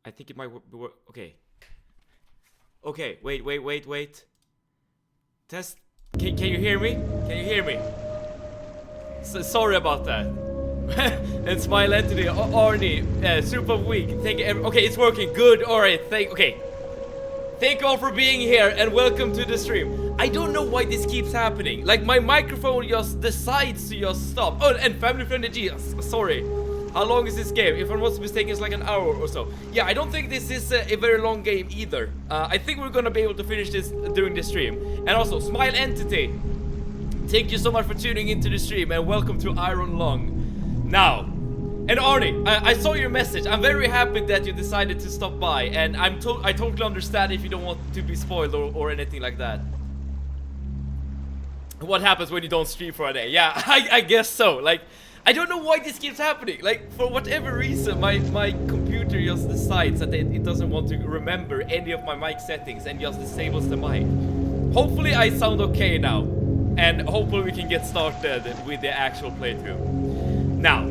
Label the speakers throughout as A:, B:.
A: I think it might work. Okay. Okay, wait. Test. Can you hear me? Can you hear me? Sorry about that. And Smile Entity, Arnie, Super Week. Thank you. Okay, it's working. Good. All right. Okay. Thank you all for being here and welcome to the stream. I don't know why this keeps happening. Like my microphone just decides to just stop. Oh, and Family Friendly G. Sorry. How long is this game? If I'm not mistaken, it's like an hour or so. Yeah, I don't think this is a very long game either. I think we're gonna be able to finish this during the stream. And also, Smile Entity, thank you so much for tuning into the stream and welcome to Iron Lung. Now, and Arnie, I saw your message. I'm very happy that you decided to stop by, and I totally understand if you don't want to be spoiled or anything like that. What happens when you don't stream for a day? Yeah, I guess so. Like, I don't know why this keeps happening. Like, for whatever reason, my computer just decides that it doesn't want to remember any of my mic settings and just disables the mic. Hopefully I sound okay now, and hopefully we can get started with the actual playthrough. Now,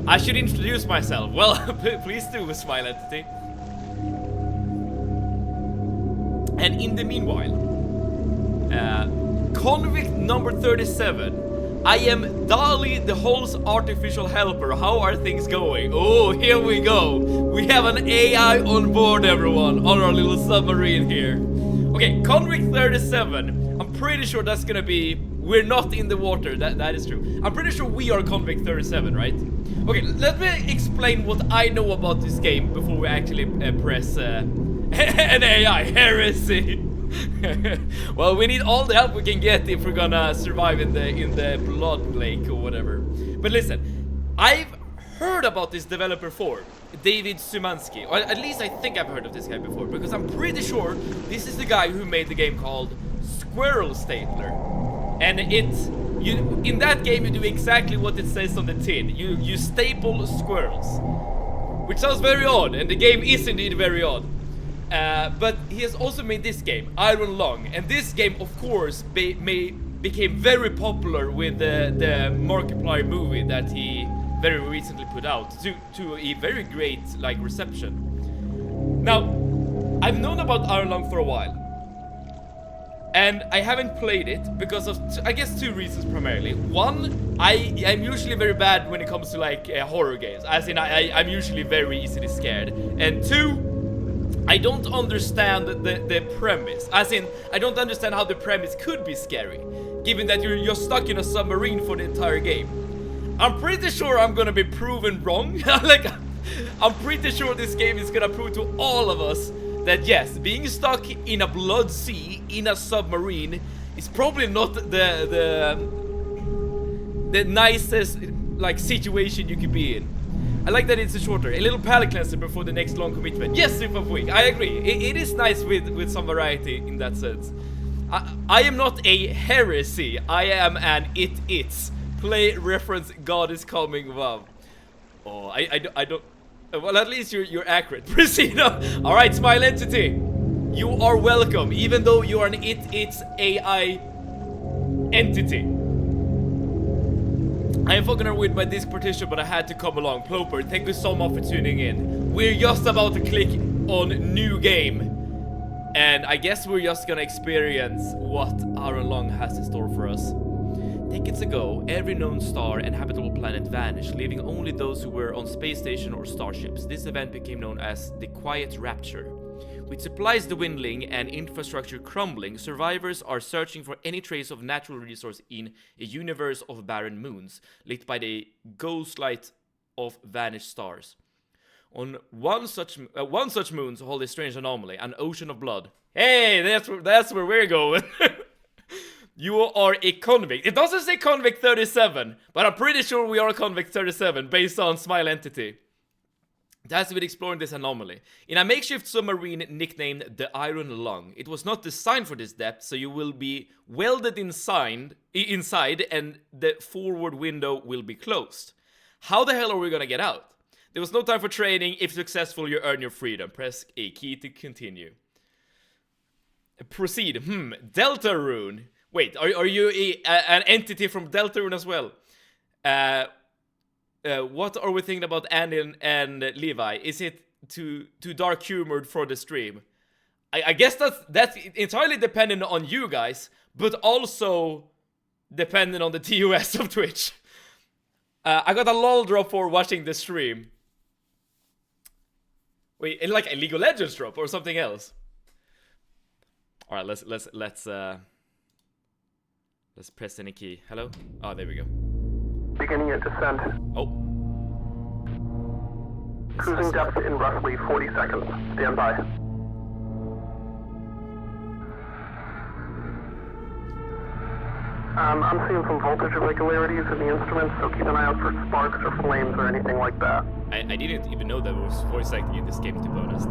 A: I should introduce myself. Well, please do, Smile Entity. And in the meanwhile, convict number 37. I am Dali, the hole's artificial helper. How are things going? Oh, here we go. We have an AI on board, everyone, on our little submarine here. Okay, convict 37. I'm pretty sure that's gonna be... We're not in the water, that is true. I'm pretty sure we are convict 37, right? Okay, let me explain what I know about this game before we actually press an AI heresy. Well, we need all the help we can get if we're gonna survive in the blood lake or whatever. But listen, I've heard about this developer before, David Sumansky, or at least I think I've heard of this guy before, because I'm pretty sure this is the guy who made the game called Squirrel Stapler. And in that game you do exactly what it says on the tin. You staple squirrels, which sounds very odd, and the game is indeed very odd. But he has also made this game, Iron Lung, and this game, of course, became very popular with the Markiplier movie that he very recently put out to a very great reception. Now, I've known about Iron Lung for a while, and I haven't played it because of I guess two reasons primarily. One, I'm usually very bad when it comes to horror games, as in I'm usually very easily scared, and two, I don't understand the premise. As in, I don't understand how the premise could be scary, given that you're stuck in a submarine for the entire game. I'm pretty sure I'm gonna be proven wrong. I'm pretty sure this game is gonna prove to all of us that yes, being stuck in a blood sea in a submarine is probably not the nicest situation you could be in. I like that it's a shorter, a little palate cleanser before the next long commitment. Yes, Super Week, I agree. It is nice with some variety in that sense. I am not a heresy. I am an it's. Play reference. God is coming. Wow. Oh, I don't. Well, at least you're accurate. Proceed. All right, Smile Entity. You are welcome, even though you are an it's AI entity. I am fucking with my disc partition, but I had to come along. Ploper, thank you so much for tuning in. We're just about to click on new game, and I guess we're just gonna experience what Iron Lung has in store for us. Decades ago, every known star and habitable planet vanished, leaving only those who were on space station or starships. This event became known as the Quiet Rapture. With supplies dwindling and infrastructure crumbling, survivors are searching for any trace of natural resource in a universe of barren moons, lit by the ghost light of vanished stars. On one such moon hold a strange anomaly, an ocean of blood. Hey, that's where we're going. You are a convict. It doesn't say convict 37, but I'm pretty sure we are convict 37 based on Smile Entity. That's with exploring this anomaly. In a makeshift submarine nicknamed the Iron Lung. It was not designed for this depth, so you will be welded inside and the forward window will be closed. How the hell are we gonna get out? There was no time for training. If successful, you earn your freedom. Press a key to continue. Proceed. Deltarune. Wait, are you an entity from Deltarune as well? what are we thinking about Andy and Levi? Is it too dark humored for the stream? I guess that's entirely dependent on you guys, but also dependent on the TOS of Twitch. I got a lol drop for watching the stream. Wait, like a League of Legends drop or something else? All right, let's press any key. Hello? Oh, there we go.
B: Beginning your descent.
A: Oh.
B: Cruising depth in roughly 40 seconds. Stand by. I'm seeing some voltage irregularities in the instruments, so keep an eye out for sparks or flames or anything like that.
A: I didn't even know there was voice acting in this game, to be honest.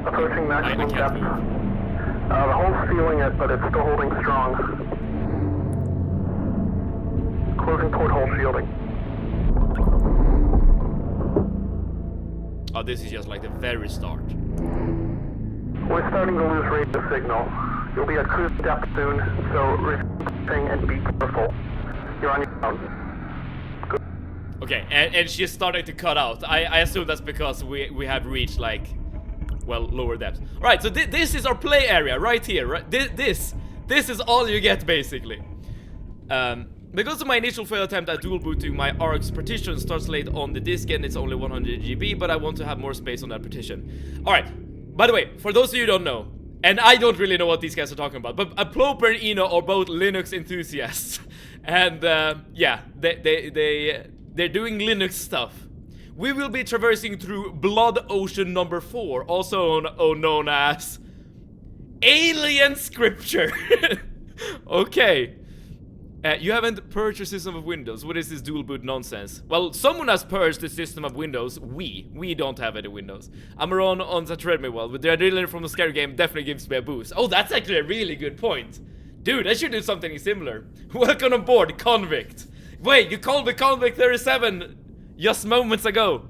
B: Approaching maximum
A: I can't
B: depth.
A: move.
B: The hole's feeling it, but it's still holding strong. Closing porthole shielding.
A: Oh, this is just like the very start.
B: We're starting to lose radio signal. You'll be at cruise depth soon, so refreshing and be careful. You're on your own. Good.
A: Okay, and she's starting to cut out. I assume that's because we have reached, like, well, lower depths. Alright, so this is our play area right here, right? This is all you get, basically. Because of my initial failed attempt at dual booting, my ARC's partition starts late on the disk and it's only 100 GB, but I want to have more space on that partition. Alright, by the way, for those of you who don't know, and I don't really know what these guys are talking about, but Ploper and Eno are both Linux enthusiasts. And yeah, they're doing Linux stuff. We will be traversing through Blood Ocean number 4, also known as Alien Scripture. Okay. You haven't purged your system of Windows. What is this dual boot nonsense? Well, someone has purged the system of Windows. We don't have any Windows. I'm on the treadmill well, but the adrenaline from the scary game definitely gives me a boost. Oh, that's actually a really good point. Dude, I should do something similar. Welcome on board, Convict. Wait, you called me Convict 37 just moments ago.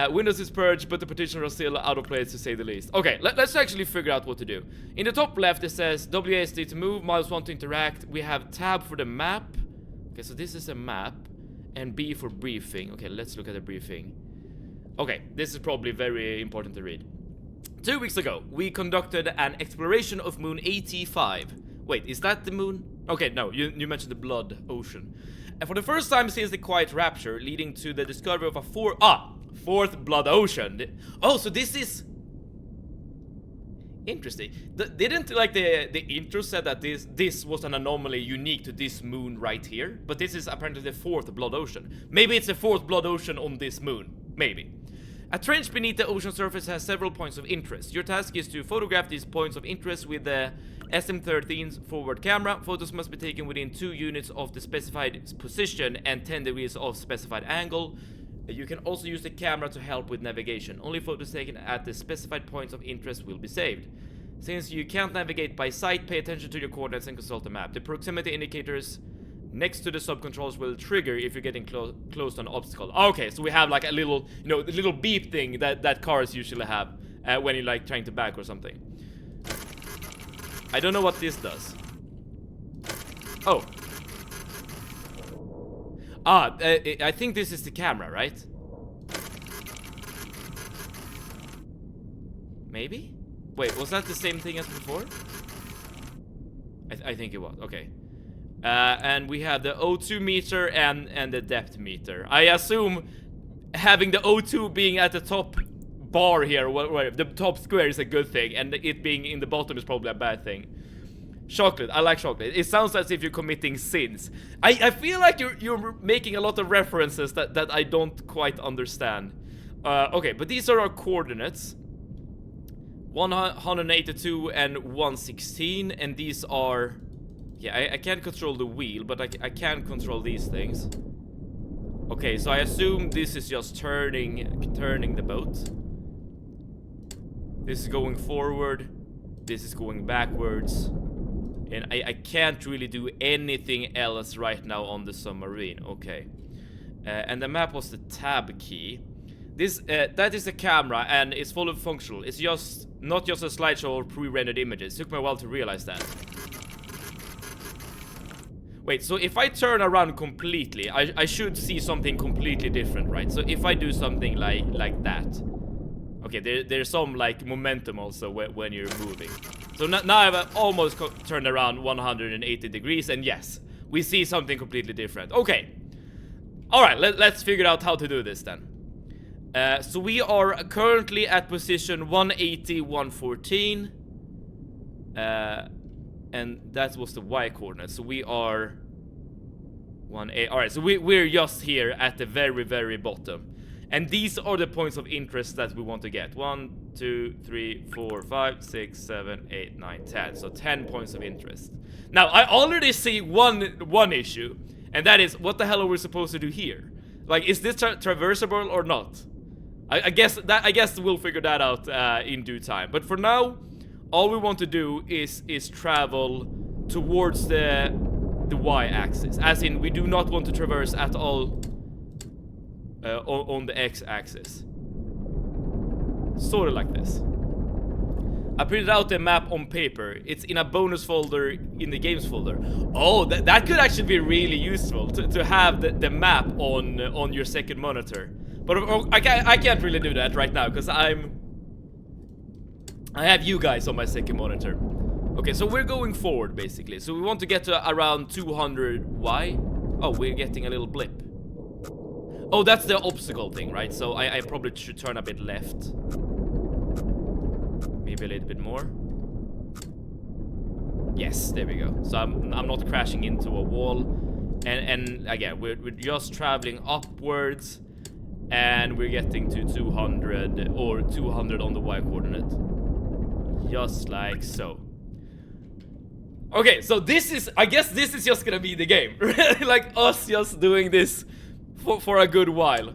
A: Windows is purged, but the partitions are still out of place, to say the least. Okay, let's actually figure out what to do. In the top left, it says WASD to move, mouse 1 to interact. We have tab for the map. Okay, so this is a map. And B for briefing. Okay, let's look at the briefing. Okay, this is probably very important to read. 2 weeks ago, we conducted an exploration of moon AT5. Wait, is that the moon? Okay, no, you mentioned the Blood Ocean. And for the first time since the Quiet Rapture, leading to the discovery of a fourth Blood Ocean. Oh, so this is interesting. Didn't like the intro said that this was an anomaly unique to this moon right here, but this is apparently the fourth Blood Ocean. Maybe it's the fourth Blood Ocean on this moon. Maybe. A trench beneath the ocean surface has several points of interest. Your task is to photograph these points of interest with the SM-13's forward camera. Photos must be taken within 2 units of the specified position and 10 degrees of specified angle. You can also use the camera to help with navigation. Only photos taken at the specified points of interest will be saved. Since you can't navigate by sight, pay attention to your coordinates and consult the map. The proximity indicators next to the sub-controls will trigger if you're getting close to an obstacle. Okay, so we have like a little, you know, the little beep thing that cars usually have when you're like trying to back or something. I don't know what this does. Oh. I think this is the camera, right? Maybe? Wait, was that the same thing as before? I think it was, okay. And we have the O2 meter and the depth meter. I assume having the O2 being at the top bar here, where the top square is a good thing, and it being in the bottom is probably a bad thing. Chocolate, I like chocolate. It sounds as if you're committing sins. I feel like you're making a lot of references that I don't quite understand. Okay, but these are our coordinates. 182 and 116, and these are... Yeah, I can't control the wheel, but I can control these things. Okay, so I assume this is just turning the boat. This is going forward. This is going backwards. And I can't really do anything else right now on the submarine. Okay. And the map was the tab key. This that is the camera, and it's fully functional. It's just not just a slideshow or pre-rendered images. It took me a while to realize that. Wait, so if I turn around completely, I should see something completely different, right? So if I do something like that. Okay, there's some like momentum also when you're moving. So now I've almost turned around 180 degrees, and yes, we see something completely different. Okay. Alright, let's figure out how to do this then. So we are currently at position 180, 114. And that was the Y coordinate. So we are 1A. Alright, so we're just here at the very, very bottom. And these are the points of interest that we want to get. 1, 2, 3, 4, 5, 6, 7, 8, 9, 10. So 10 points of interest. Now, I already see one issue. And that is, what the hell are we supposed to do here? Like, is this traversable or not? I guess we'll figure that out in due time. But for now, all we want to do is travel towards the Y-axis. As in, we do not want to traverse at all on the X-axis. Sort of like this. I printed out the map on paper. It's in a bonus folder in the games folder. Oh, that could actually be really useful to have the map on your second monitor. But I can't really do that right now because I have you guys on my second monitor. Okay, so we're going forward basically. So we want to get to around 200 Y. Oh, we're getting a little blip. Oh, that's the obstacle thing, right? So I probably should turn a bit left. Maybe a little bit more. Yes, there we go. So I'm not crashing into a wall. And again, we're just traveling upwards. And we're getting to 200 or 200 on the Y coordinate. Just like so. Okay, so this is, I guess this is just gonna be the game. Like us just doing this for a good while.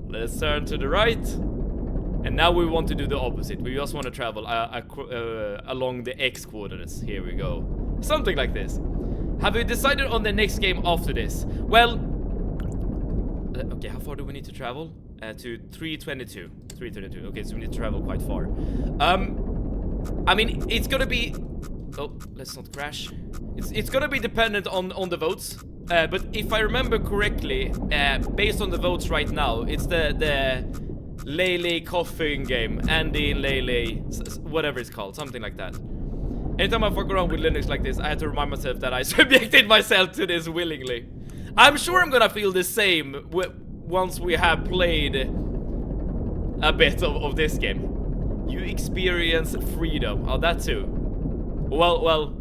A: Let's turn to the right. And now we want to do the opposite. We just want to travel along the X coordinates. Here we go. Something like this. Have you decided on the next game after this? Well, okay, how far do we need to travel? To 322. 322. Okay, so we need to travel quite far. I mean, it's gonna be... Oh, let's not crash. It's gonna be dependent on the votes. But if I remember correctly, based on the votes right now, it's the Lele coughing game. Andy Lele, whatever it's called, something like that. Anytime I fuck around with Linux like this, I have to remind myself that I subjected myself to this willingly. I'm sure I'm gonna feel the same once we have played a bit of this game. You experience freedom. Oh, that too. Well,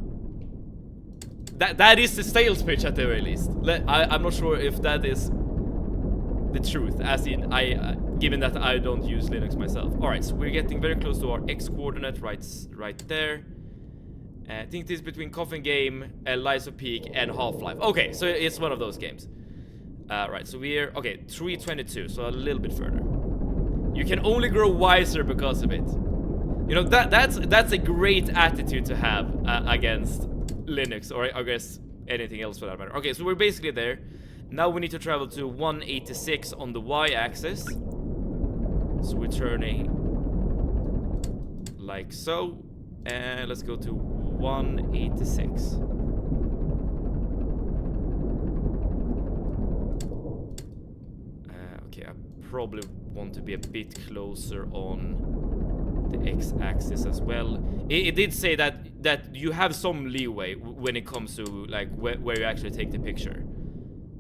A: that is the sales pitch at the very least. I'm not sure if that is the truth, as in given that I don't use Linux myself. Alright, so we're getting very close to our X coordinate right there. I think this is between Coffin Game, Lies of Peak, and Half-Life. Okay, so it's one of those games. Right, so we're... Okay, 322, so a little bit further. You can only grow wiser because of it. You know, that's a great attitude to have against Linux, or I guess anything else for that matter. Okay, so we're basically there. Now we need to travel to 186 on the Y-axis. So we're turning like so. And let's go to 186. Okay, I probably want to be a bit closer on the X-axis as well. It did say that you have some leeway when it comes to like where you actually take the picture.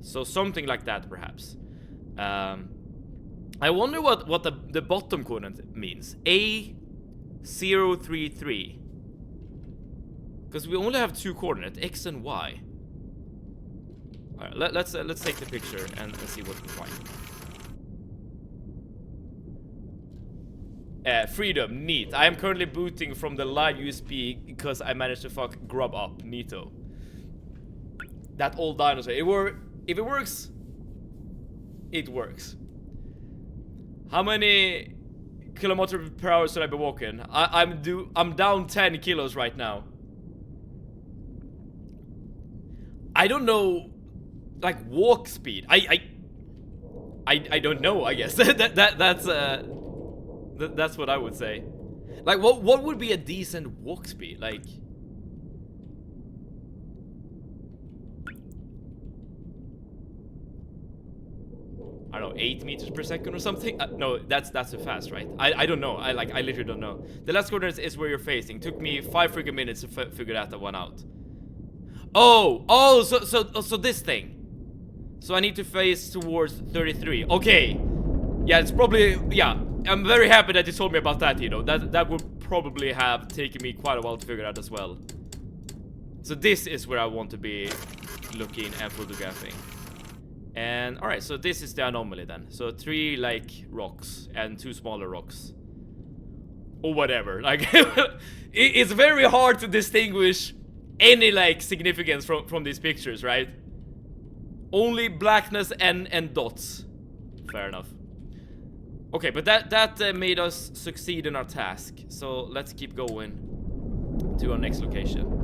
A: So something like that, perhaps. I wonder what the bottom coordinate means. A033. Because we only have two coordinates, X and Y. Alright, let's take the picture and see what we find. Freedom, neat. I am currently booting from the live USB because I managed to fuck grub up, neato. That old dinosaur. If it works, it works. How many kilometers per hour should I be walking? I'm down 10 kilos right now. I don't know, like walk speed. I don't know. I guess that's what I would say. Like, what would be a decent walk speed? Like, don't know, 8 meters per second or something. No, that's too fast, right? I don't know. I literally don't know. The last coordinates is where you're facing. Took me 5 freaking minutes to figure that one out. Oh, so this thing. So I need to face towards 33. Okay. Yeah, it's probably, yeah. I'm very happy that you told me about that, you know. That would probably have taken me quite a while to figure out as well. So this is where I want to be looking and photographing. And alright, so this is the anomaly then. So 3 like rocks and 2 smaller rocks. Or whatever. Like it's very hard to distinguish any like significance from these pictures, right? Only blackness and dots. Fair enough. Okay, but that made us succeed in our task. So let's keep going to our next location.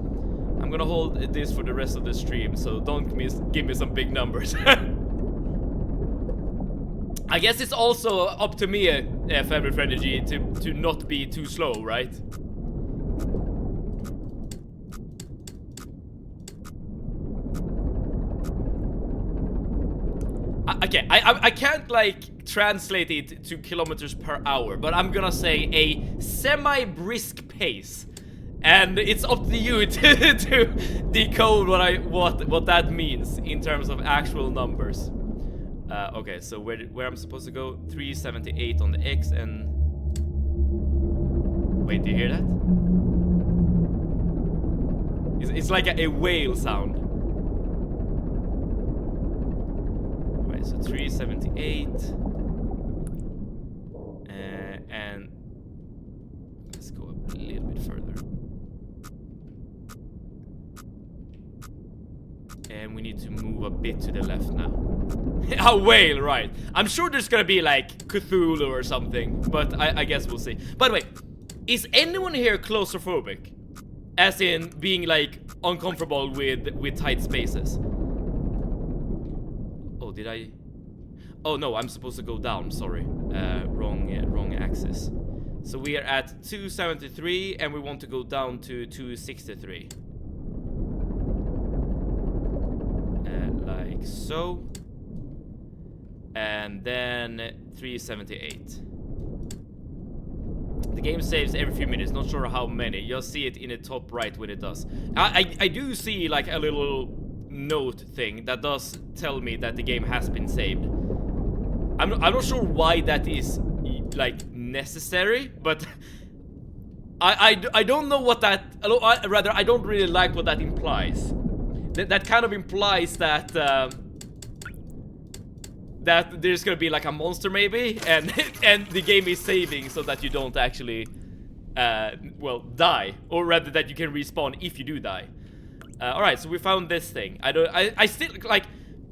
A: I'm gonna hold this for the rest of the stream, so don't give me some big numbers. I guess it's also up to me, Family Friendly G, to not be too slow, right? Okay, I can't like translate it to kilometers per hour, but I'm gonna say a semi-brisk pace. And it's up to you to decode what that means in terms of actual numbers. Okay, so where I'm supposed to go? 378 on the X and... Wait, do you hear that? It's like a whale sound. Right, so 378. And let's go a little bit further. And we need to move a bit to the left now. A whale, right. I'm sure there's gonna be like Cthulhu or something, but I guess we'll see. By the way, is anyone here claustrophobic? As in being like uncomfortable with tight spaces? Oh, did I? Oh no, I'm supposed to go down, sorry. Wrong axis. So we are at 273 and we want to go down to 263. Like so. And then 378. The game saves every few minutes, not sure how many. You'll see it in the top right when it does. I do see like a little note thing that does tell me that the game has been saved. I'm not sure why that is like necessary, but I don't know what that, rather I don't really like what that implies. That kind of implies that that there's gonna be like a monster maybe, and the game is saving so that you don't actually well, die, or rather that you can respawn if you do die. Alright, so we found this thing. I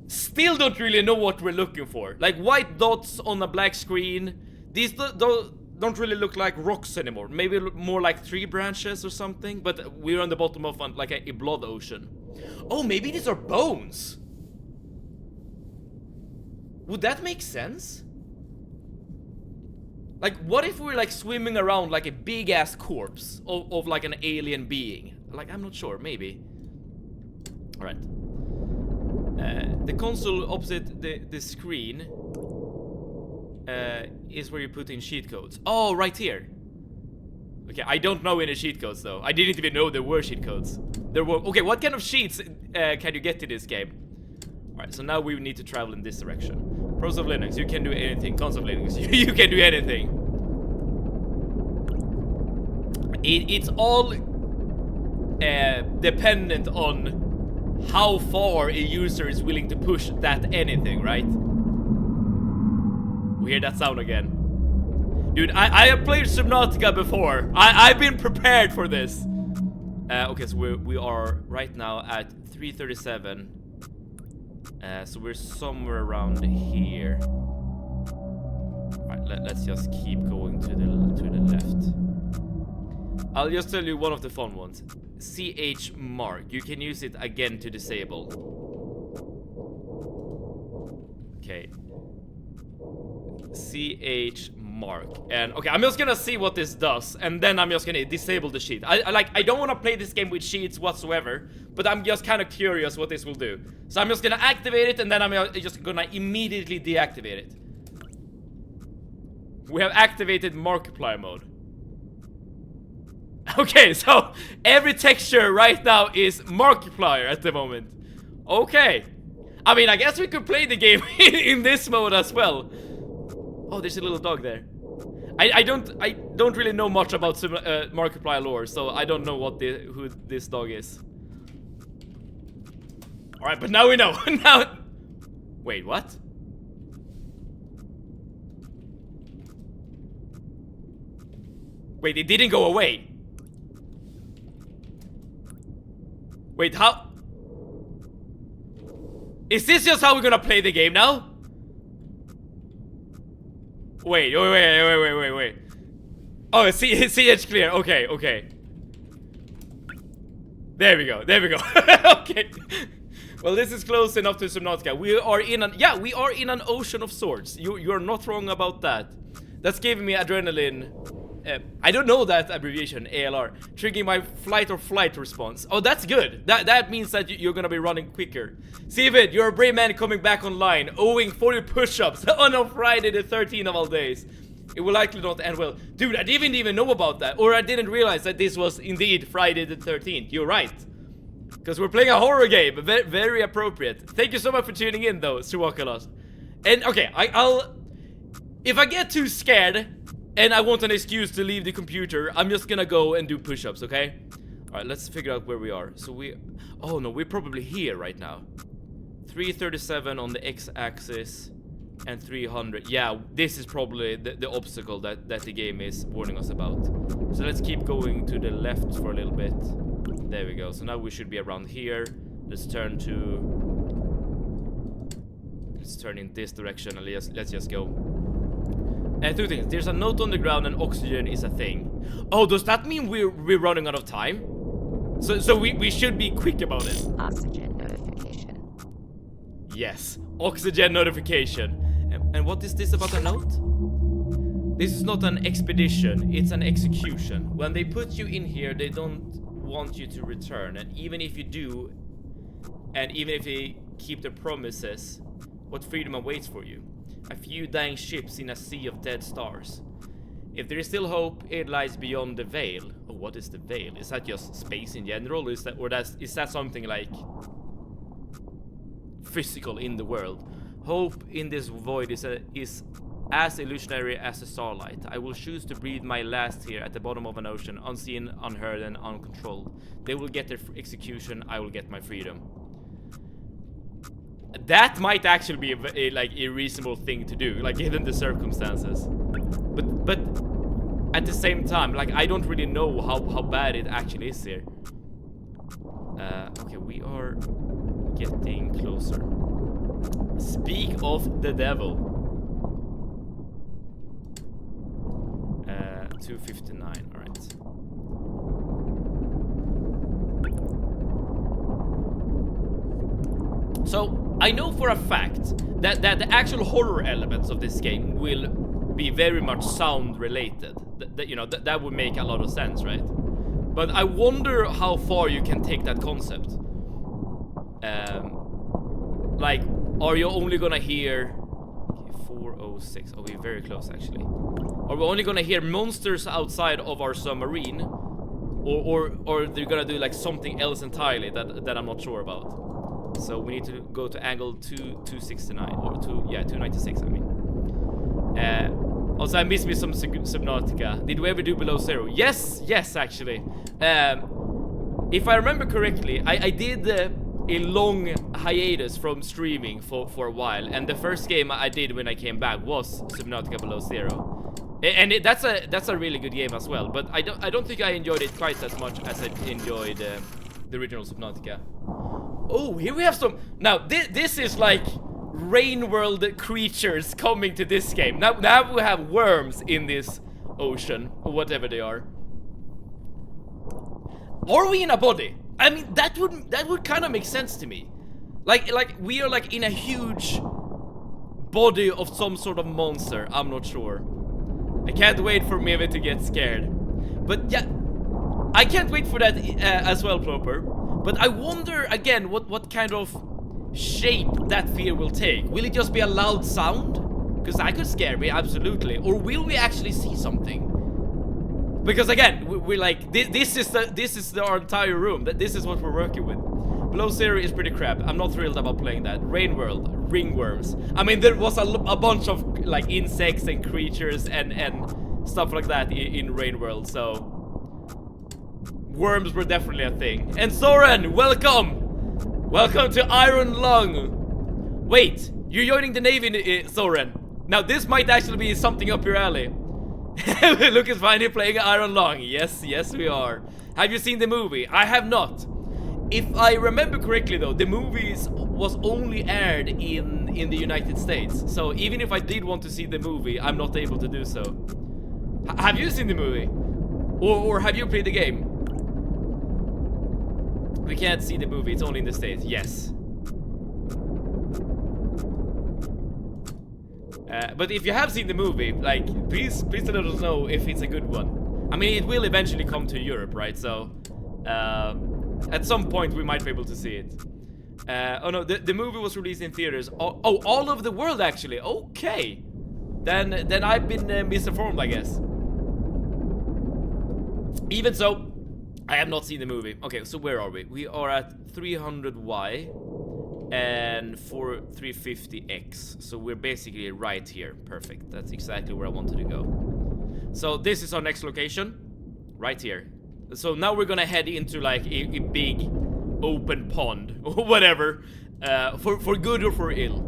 A: still don't really know what we're looking for. Like white dots on a black screen. These don't really look like rocks anymore. Maybe more like tree branches or something. But we're on the bottom of like a blood ocean. Oh, maybe these are bones. Would that make sense? Like, what if we're like swimming around like a big ass corpse of like an alien being? Like, I'm not sure, maybe. Alright. The console opposite the screen is where you put in cheat codes. Oh, right here. Okay, I don't know any cheat codes though. I didn't even know there were cheat codes. There were. Okay, what kind of cheats can you get to this game? Alright, so now we need to travel in this direction. Pros of Linux, you can do anything. Cons of Linux, you can do anything. It's all dependent on how far a user is willing to push that anything, right? We hear that sound again. Dude, I have played Subnautica before. I've been prepared for this. Okay, so we are right now at 337. So we're somewhere around here. Alright, let's just keep going to the left. I'll just tell you one of the fun ones. CH mark. You can use it again to disable. Okay. CH mark. And okay, I'm just gonna see what this does, and then I'm just gonna disable the cheat. I don't want to play this game with cheats whatsoever, but I'm just kind of curious what this will do. So I'm just gonna activate it, and then I'm just gonna immediately deactivate it. We have activated Markiplier mode. Okay, so every texture right now is Markiplier at the moment. Okay. I mean, I guess we could play the game in this mode as well. Oh, there's a little dog there. I don't really know much about Markiplier lore, so I don't know who this dog is. All right, but now we know. Now, wait, what? Wait, it didn't go away. Wait, how? Is this just how we're gonna play the game now? Wait. Oh, CH clear. Okay. There we go. Okay. Well, this is close enough to Subnautica. We are in an ocean of sorts. You're not wrong about that. That's giving me adrenaline. I don't know that abbreviation, ALR. Triggering my flight or flight response. Oh, that's good. That means that you're gonna be running quicker. Steven, you're a brave man coming back online, owing 40 push-ups on a Friday the 13th of all days. It will likely not end well. Dude, I didn't even know about that. Or I didn't realize that this was indeed Friday the 13th. You're right. Because we're playing a horror game. Very appropriate. Thank you so much for tuning in, though, Suwakalos. And, okay, I'll... If I get too scared... and I want an excuse to leave the computer, I'm just gonna go and do push-ups, okay? Alright, let's figure out where we are. So oh no, we're probably here right now. 337 on the x-axis and 300. Yeah, this is probably the obstacle that the game is warning us about. So let's keep going to the left for a little bit. There we go. So now we should be around here. Let's turn in this direction and let's just go. Two things. There's a note on the ground and oxygen is a thing. Oh, does that mean we're running out of time? So we should be quick about it.
C: Oxygen notification.
A: Yes, oxygen notification. And what is this about a note? This is not an expedition, it's an execution. When they put you in here, they don't want you to return. And even if you do, and even if they keep their promises, what freedom awaits for you? A few dying ships in a sea of dead stars. If there is still hope, it lies beyond the veil. Oh, what is the veil? Is that just space in general? Is that something like physical in the world? Hope in this void is as illusionary as the starlight. I will choose to breathe my last here at the bottom of an ocean, unseen, unheard, and uncontrolled. They will get their execution. I will get my freedom. That might actually be a reasonable thing to do, like given the circumstances. But at the same time, like I don't really know how bad it actually is here. Okay, we are getting closer. Speak of the devil. 259. All right. So I know for a fact that the actual horror elements of this game will be very much sound related. That would make a lot of sense, right? But I wonder how far you can take that concept. Like, are you only gonna hear... Okay, 406. Oh, we're very close, actually. Are we only gonna hear monsters outside of our submarine? Or they're gonna do, like, something else entirely that I'm not sure about? So we need to go to angle 269 or 296. I mean. Also, I missed me some Subnautica. Did we ever do Below Zero? Yes, actually. If I remember correctly, I did a long hiatus from streaming for a while, and the first game I did when I came back was Subnautica Below Zero, and that's a really good game as well. But I don't think I enjoyed it quite as much as I enjoyed the original Subnautica. Oh, here we have some... Now, this is like rain world creatures coming to this game. Now we have worms in this ocean, or whatever they are. Are we in a body? I mean, that would kind of make sense to me. Like we are like in a huge body of some sort of monster. I'm not sure. I can't wait for Meve to get scared. But yeah, I can't wait for that as well, Ploper. But I wonder again what kind of shape that fear will take. Will it just be a loud sound? Because that could scare me, absolutely. Or will we actually see something? Because again, we're like, this is our entire room. This is what we're working with. Below Zero is pretty crap. I'm not thrilled about playing that. Rain World, ringworms. I mean, there was a bunch of like insects and creatures and stuff like that in Rain World, so worms were definitely a thing. And Soren, welcome! Welcome to Iron Lung. Wait, you're joining the Navy, Soren. Now this might actually be something up your alley. Look is finally playing Iron Lung. Yes, we are. Have you seen the movie? I have not. If I remember correctly though, the movie was only aired in the United States. So even if I did want to see the movie, I'm not able to do so. Have you seen the movie? Or have you played the game? We can't see the movie, it's only in the States. Yes. But if you have seen the movie, like, please let us know if it's a good one. I mean, it will eventually come to Europe, right? So, at some point we might be able to see it. Oh no, the movie was released in theaters. Oh, all over the world actually. Okay. Then I've been misinformed, I guess. Even so, I have not seen the movie. Okay, so where are we? We are at 300Y and 350X. So we're basically right here. Perfect. That's exactly where I wanted to go. So this is our next location. Right here. So now we're gonna head into like a big open pond or whatever. For good or for ill.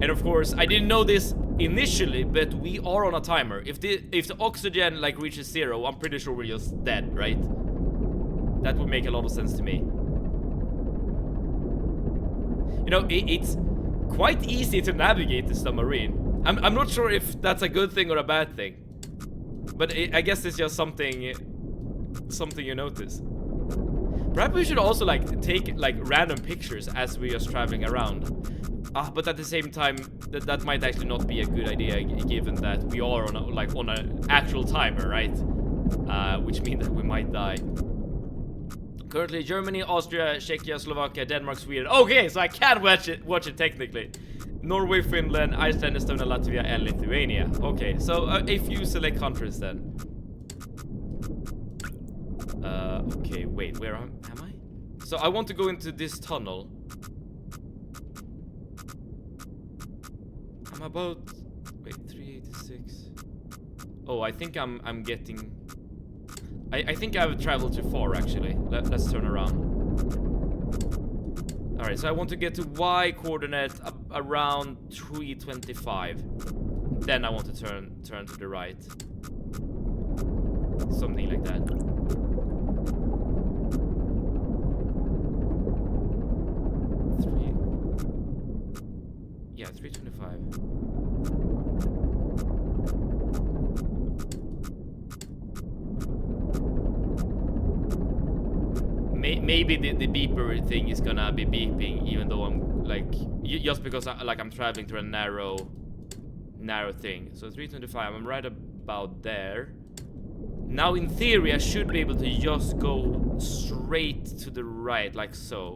A: And of course, I didn't know this initially, but we are on a timer. If the oxygen like reaches 0, I'm pretty sure we're just dead, right? That would make a lot of sense to me. You know, it's quite easy to navigate the submarine. I'm not sure if that's a good thing or a bad thing, but I guess it's just something you notice. Perhaps we should also like take like random pictures as we are traveling around. But at the same time, that might actually not be a good idea, given that we are on an actual timer, right? Which means that we might die. Currently, Germany, Austria, Czechia, Slovakia, Denmark, Sweden. Okay, so I can watch it technically. Norway, Finland, Iceland, Estonia, Latvia, and Lithuania. Okay, so a few select countries then. Okay, wait, where am I? So I want to go into this tunnel. I'm about, wait, 386. Oh, I think I'm getting. I think I've traveled too far actually. Let's turn around. All right, so I want to get to Y coordinate around 325. Then I want to turn to the right. Something like that. Yeah, 325. Maybe the beeper thing is gonna be beeping, even though I'm like just because I'm traveling through a narrow thing. So 325, I'm right about there. Now in theory I should be able to just go straight to the right, like so.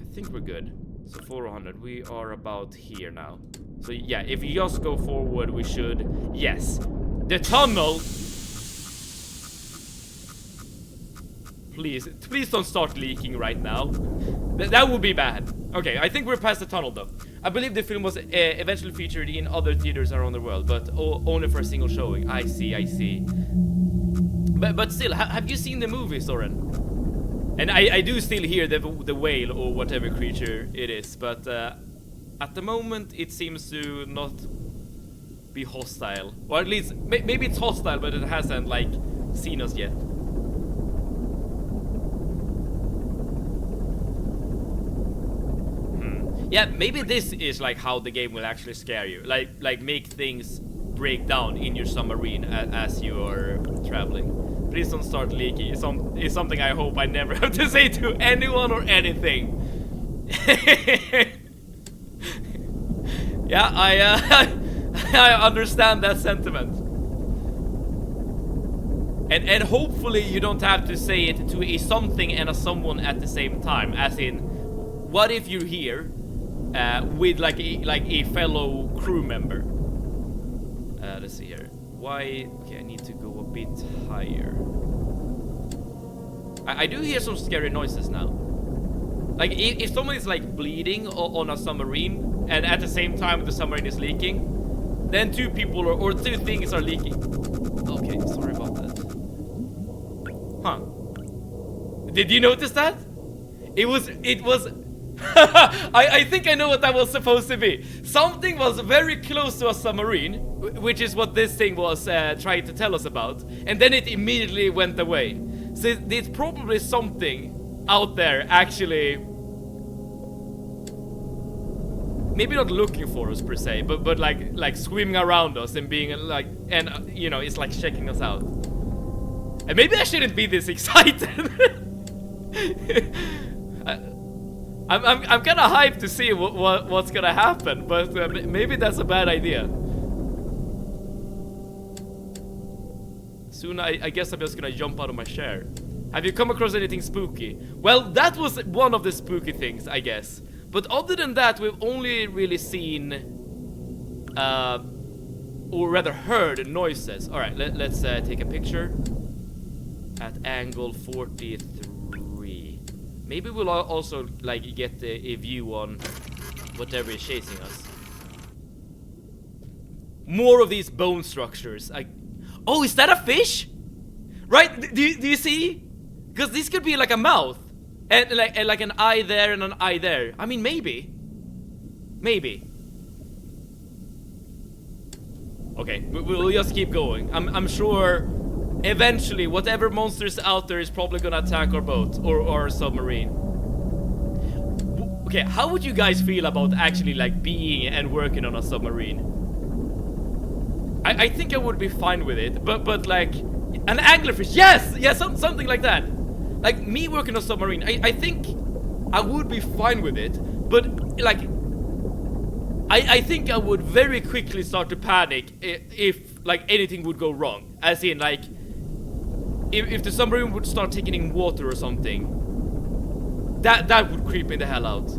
A: I think we're good. So 400, we are about here now. So yeah, if you just go forward, we should. Yes, the tunnel. Please don't start leaking right now. That would be bad. Okay, I think we're past the tunnel though. I believe the film was eventually featured in other theaters around the world, but only for a single showing. I see. But still, have you seen the movie, Soren? And I do still hear the whale or whatever creature it is, but at the moment it seems to not be hostile. Or at least, maybe it's hostile, but it hasn't like seen us yet. Yeah, maybe this is like how the game will actually scare you. Like make things break down in your submarine as you are traveling. Please don't start leaking. It's something I hope I never have to say to anyone or anything. Yeah, I understand that sentiment. And hopefully you don't have to say it to a something and a someone at the same time. As in, what if you're here with like a fellow crew member? Let's see here. Why? Okay, I need to go a bit higher. I do hear some scary noises now. Like if someone is like bleeding on a submarine, and at the same time the submarine is leaking, then two people or two things are leaking. Okay, sorry about that. Huh? Did you notice that? It was. I think I know what that was supposed to be. Something was very close to a submarine, which is what this thing was trying to tell us about, and then it immediately went away. So there's probably something out there actually, maybe not looking for us per se, but like swimming around us and being like, and you know, it's like checking us out. And maybe I shouldn't be this excited. I'm kind of hyped to see what's gonna happen, but maybe that's a bad idea. Soon I guess I'm just gonna jump out of my chair. Have you come across anything spooky? Well, that was one of the spooky things, I guess. But other than that, we've only really seen, or rather heard noises. Alright, let's take a picture at angle 43. Maybe we'll also like get a view on whatever is chasing us. More of these bone structures. Oh, is that a fish? Right? Do you see? Because this could be like a mouth, and like an eye there and an eye there. I mean, maybe. Okay, we'll just keep going. I'm sure eventually whatever monster's out there is probably gonna attack our boat or our submarine. Okay, how would you guys feel about actually like being and working on a submarine? I think I would be fine with it, but like an anglerfish, yes, something like that. Like me working on a submarine, I think I would be fine with it, but like I think I would very quickly start to panic if like anything would go wrong. As in like if the submarine would start taking in water or something, that would creep me the hell out.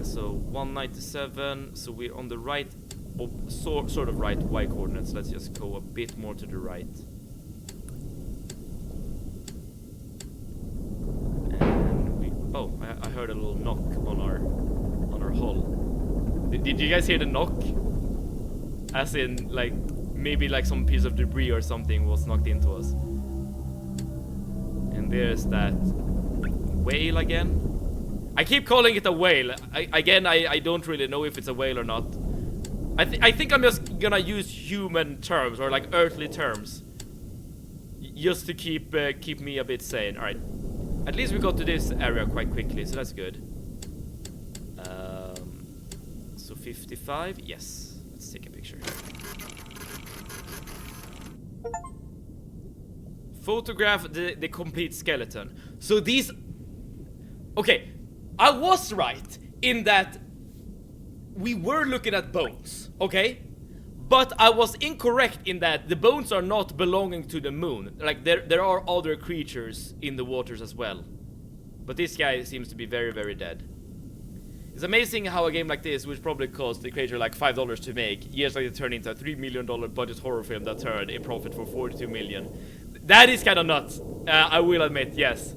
A: So 197, so we're on the right, sort of right Y coordinates. Let's just go a bit more to the right. And I heard a little knock on our hull. Did you guys hear the knock? As in like maybe like some piece of debris or something was knocked into us. And there's that whale again. I keep calling it a whale. I don't really know if it's a whale or not. I think I'm just gonna use human terms or like earthly terms, just to keep me a bit sane. All right, at least we got to this area quite quickly, so that's good. So 55, yes. Let's take a picture. Photograph the complete skeleton. So these, okay. I was right in that we were looking at bones, okay? But I was incorrect in that the bones are not belonging to the moon. Like there are other creatures in the waters as well. But this guy seems to be very, very dead. It's amazing how a game like this, which probably cost the creator like $5 to make, years later turned into a $3 million budget horror film that turned a profit for $42 million. That is kind of nuts, I will admit, yes.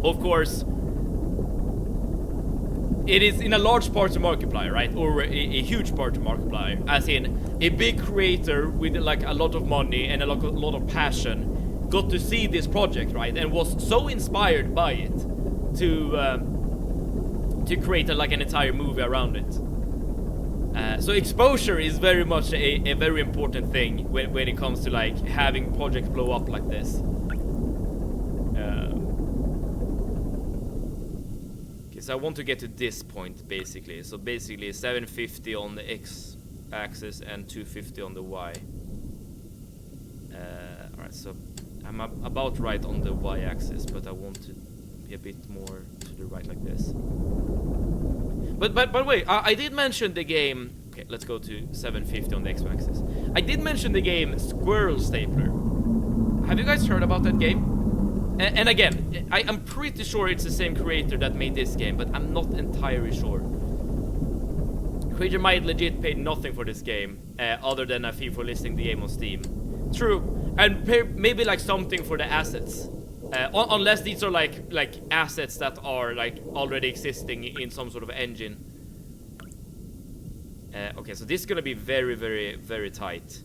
A: Of course, it is in a large part to Markiplier, right? Or a huge part to Markiplier. As in, a big creator with like a lot of money and a lot of passion got to see this project, right? And was so inspired by it to create like an entire movie around it. So exposure is very much a very important thing when it comes to like having projects blow up like this. So I want to get to this point basically. So basically 750 on the x-axis and 250 on the y. Alright, so I'm about right on the y-axis, but I want to be a bit more to the right like this. But wait, I did mention the game. Okay, let's go to 750 on the X-axis. I did mention the game Squirrel Stapler. Have you guys heard about that game? And again, I'm pretty sure it's the same creator that made this game, but I'm not entirely sure. Creator might legit pay nothing for this game, other than a fee for listing the game on Steam. True, and maybe like something for the assets. Unless these are like assets that are like already existing in some sort of engine. Okay, so this is gonna be very, very, very tight.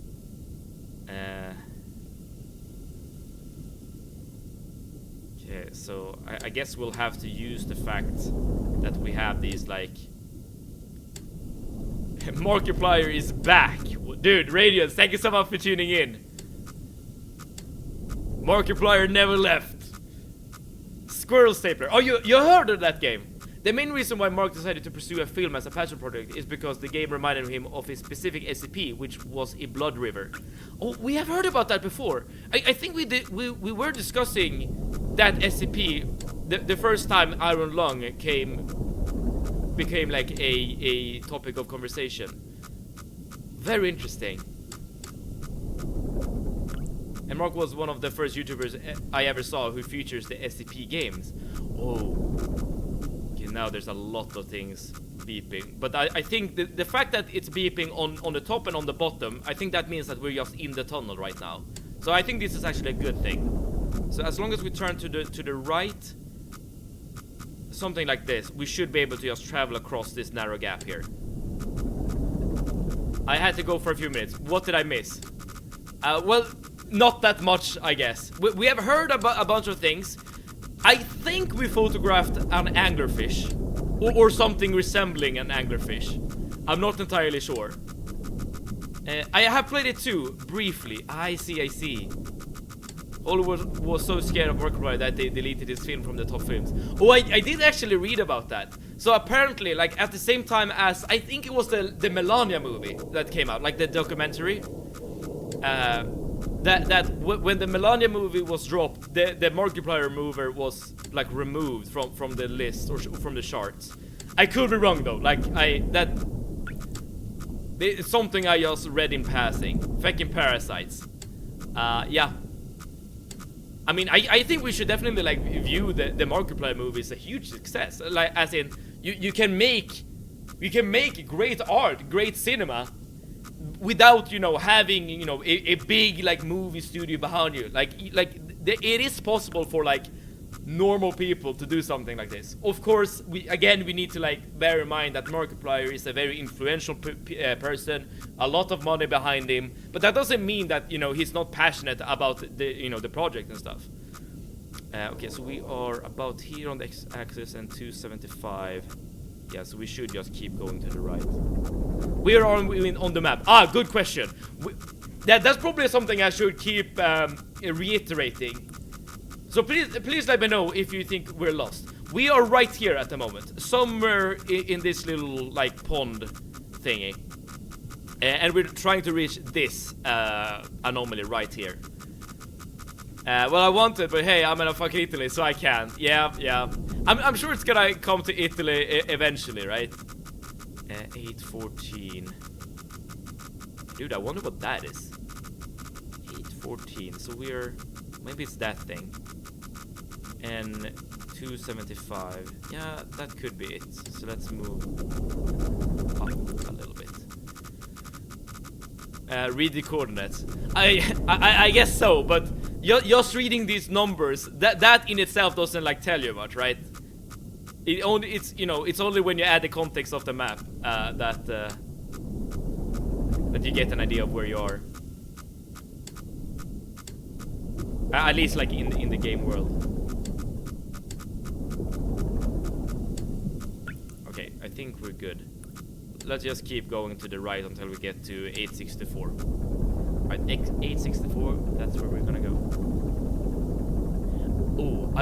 A: Okay, so I guess we'll have to use the fact that we have these like... Markiplier is back! Dude, Radiance, thank you so much for tuning in. Markiplier never left. Squirrel Stapler. Oh, you heard of that game? The main reason why Mark decided to pursue a film as a passion project is because the game reminded him of his specific SCP, which was a Blood River. Oh, we have heard about that before. I think we were discussing that SCP the first time Iron Lung became like a topic of conversation. Very interesting. And Mark was one of the first YouTubers I ever saw who features the SCP games. Oh. Okay, now there's a lot of things beeping. But I think the fact that it's beeping on the top and on the bottom, I think that means that we're just in the tunnel right now. So I think this is actually a good thing. So as long as we turn to the right, something like this, we should be able to just travel across this narrow gap here. I had to go for a few minutes. What did I miss? Well, not that much, I guess. We have heard about a bunch of things. I think we photographed an anglerfish. Or something resembling an anglerfish. I'm not entirely sure. I have played it too, briefly. I see. Oliver was so scared of Markiplier that they deleted his film from the top films. Oh, I did actually read about that. So apparently, like at the same time as, I think it was the Melania movie that came out, like the documentary. When the Melania movie was dropped, the Markiplier mover was like removed from the list or from the charts. I could be wrong though. Like it's something I just read in passing. Fucking parasites. Yeah. I mean, I think we should definitely like view the Markiplier movie as a huge success. Like, as in, you can make great art, great cinema, without, you know, having, you know, a big like movie studio behind you. It is possible for like normal people to do something like this. Of course, we need to like bear in mind that Markiplier is a very influential person, a lot of money behind him, but that doesn't mean that, you know, he's not passionate about the project and stuff. Okay, so we are about here on the x-axis and 275. Yeah, so we should just keep going to the right. We are on the map. Ah, good question. That's probably something I should keep reiterating. So please let me know if you think we're lost. We are right here at the moment, somewhere in this little like pond thingy, and we're trying to reach this anomaly right here. Well, I wanted, but hey, I'm in a fucking Italy, so I can. Yeah. I'm sure it's gonna come to Italy eventually, right? 814. Dude, I wonder what that is. 814. So we're, maybe it's that thing. And 275. Yeah, that could be it. So let's move up a little bit. Read the coordinates. I guess so, but just reading these numbers, that in itself doesn't like tell you much, right? It's only when you add the context of the map that you get an idea of where you are. At least like in the game world. Okay, I think we're good. Let's just keep going to the right until we get to 864. Right, 864, that's where we're gonna go. Oh,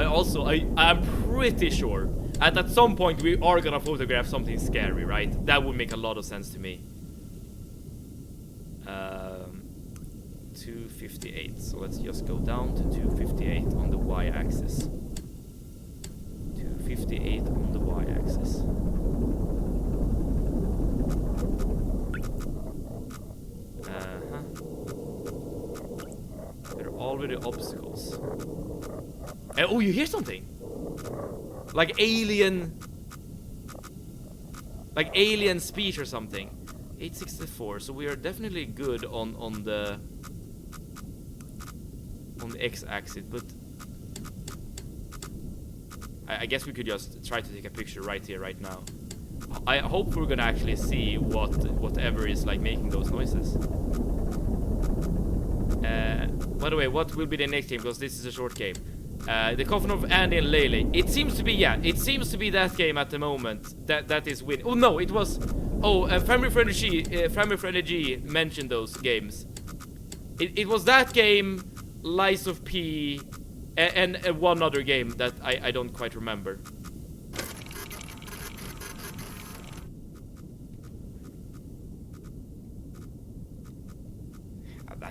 A: I'm pretty sure at some point we are gonna photograph something scary, right? That would make a lot of sense to me. 258, so let's just go down to 258 on the y-axis. 58 on the y-axis. There are already obstacles. Oh, you hear something? Like alien speech or something. 864, so we are definitely good on the x-axis, but I guess we could just try to take a picture right here, right now. I hope we're gonna actually see whatever is like making those noises. By the way, what will be the next game? Because this is a short game. The Coffin of Andy and Lele. It seems to be, yeah, it seems to be that game at the moment that is winning. Oh no, it was. Oh, Family Friendly G mentioned those games. It was that game, Lies of P, and one other game that I don't quite remember.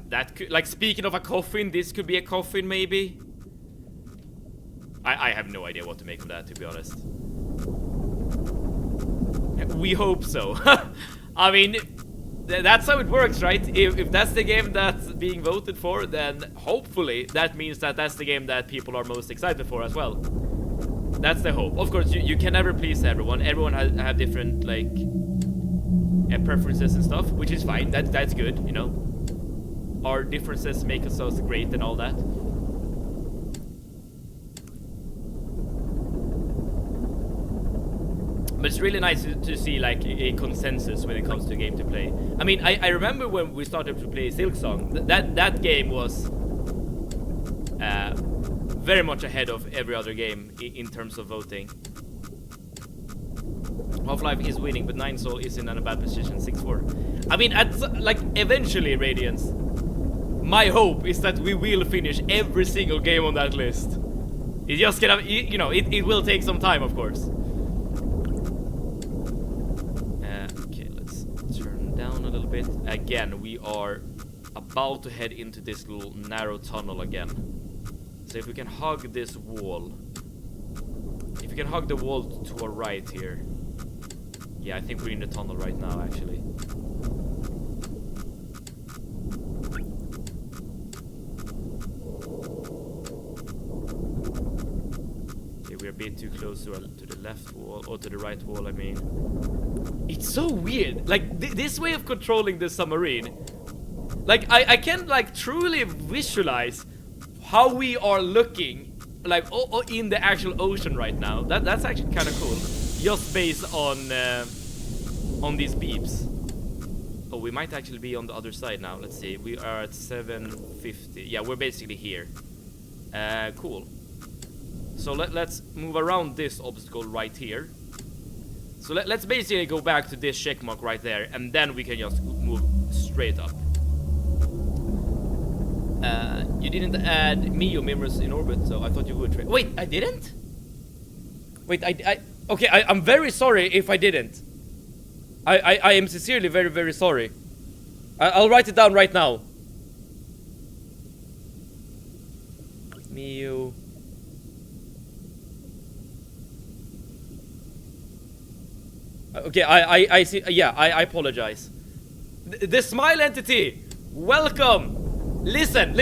A: That could, like, speaking of a coffin, this could be a coffin, maybe. I have no idea what to make of that, to be honest. We hope so. I mean, that's how it works, right? If that's the game that's being voted for, then hopefully that means that that's the game that people are most excited for as well. That's the hope. Of course, you can never please everyone. Everyone have different, like, preferences and stuff, which is fine. That's good, you know. Our differences make us so great and all that. But it's really nice to see like a consensus when it comes to a game to play. I mean, I remember when we started to play Silksong, that game was very much ahead of every other game in terms of voting. Half-Life is winning, but Nine Soul is in a bad position, 6-4. I mean, like eventually, Radiance. My hope is that we will finish every single game on that list. It's just gonna, you know, it will take some time, of course. Okay, let's turn down a little bit. Again, we are about to head into this little narrow tunnel again. So if we can hug this wall. If we can hug the wall to our right here. Yeah, I think we're in the tunnel right now, actually. We're a bit too close to the left wall, or to the right wall, I mean. It's so weird. Like, this way of controlling the submarine. Like, I can, like, truly visualize how we are looking, like, in the actual ocean right now. That's actually kind of cool. Just based on these beeps. Oh, we might actually be on the other side now. Let's see. We are at 750. Yeah, we're basically here. Cool. So let's move around this obstacle right here. So let's basically go back to this check mark right there, and then we can just move straight up. You didn't add Mio members in orbit, so I thought you would. Wait, I didn't? Wait, okay, I'm very sorry if I didn't. I am sincerely very, very sorry. I'll write it down right now. Mio. Okay, I see. Yeah, I apologize. The smile entity, welcome. Listen.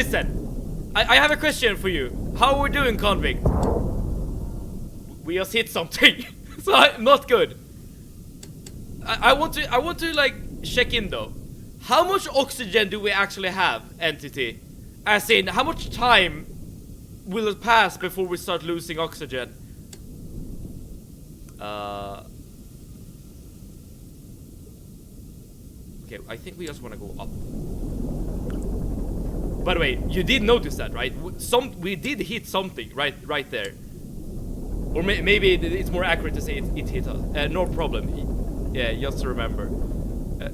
A: I have a question for you. How are we doing, convict? We just hit something, so not good. I want to like check in though. How much oxygen do we actually have, entity? As in, how much time will it pass before we start losing oxygen? Okay, I think we just want to go up. By the way, you did notice that, right? We did hit something right there. Or maybe it's more accurate to say it hit us. No problem. Yeah, just to remember.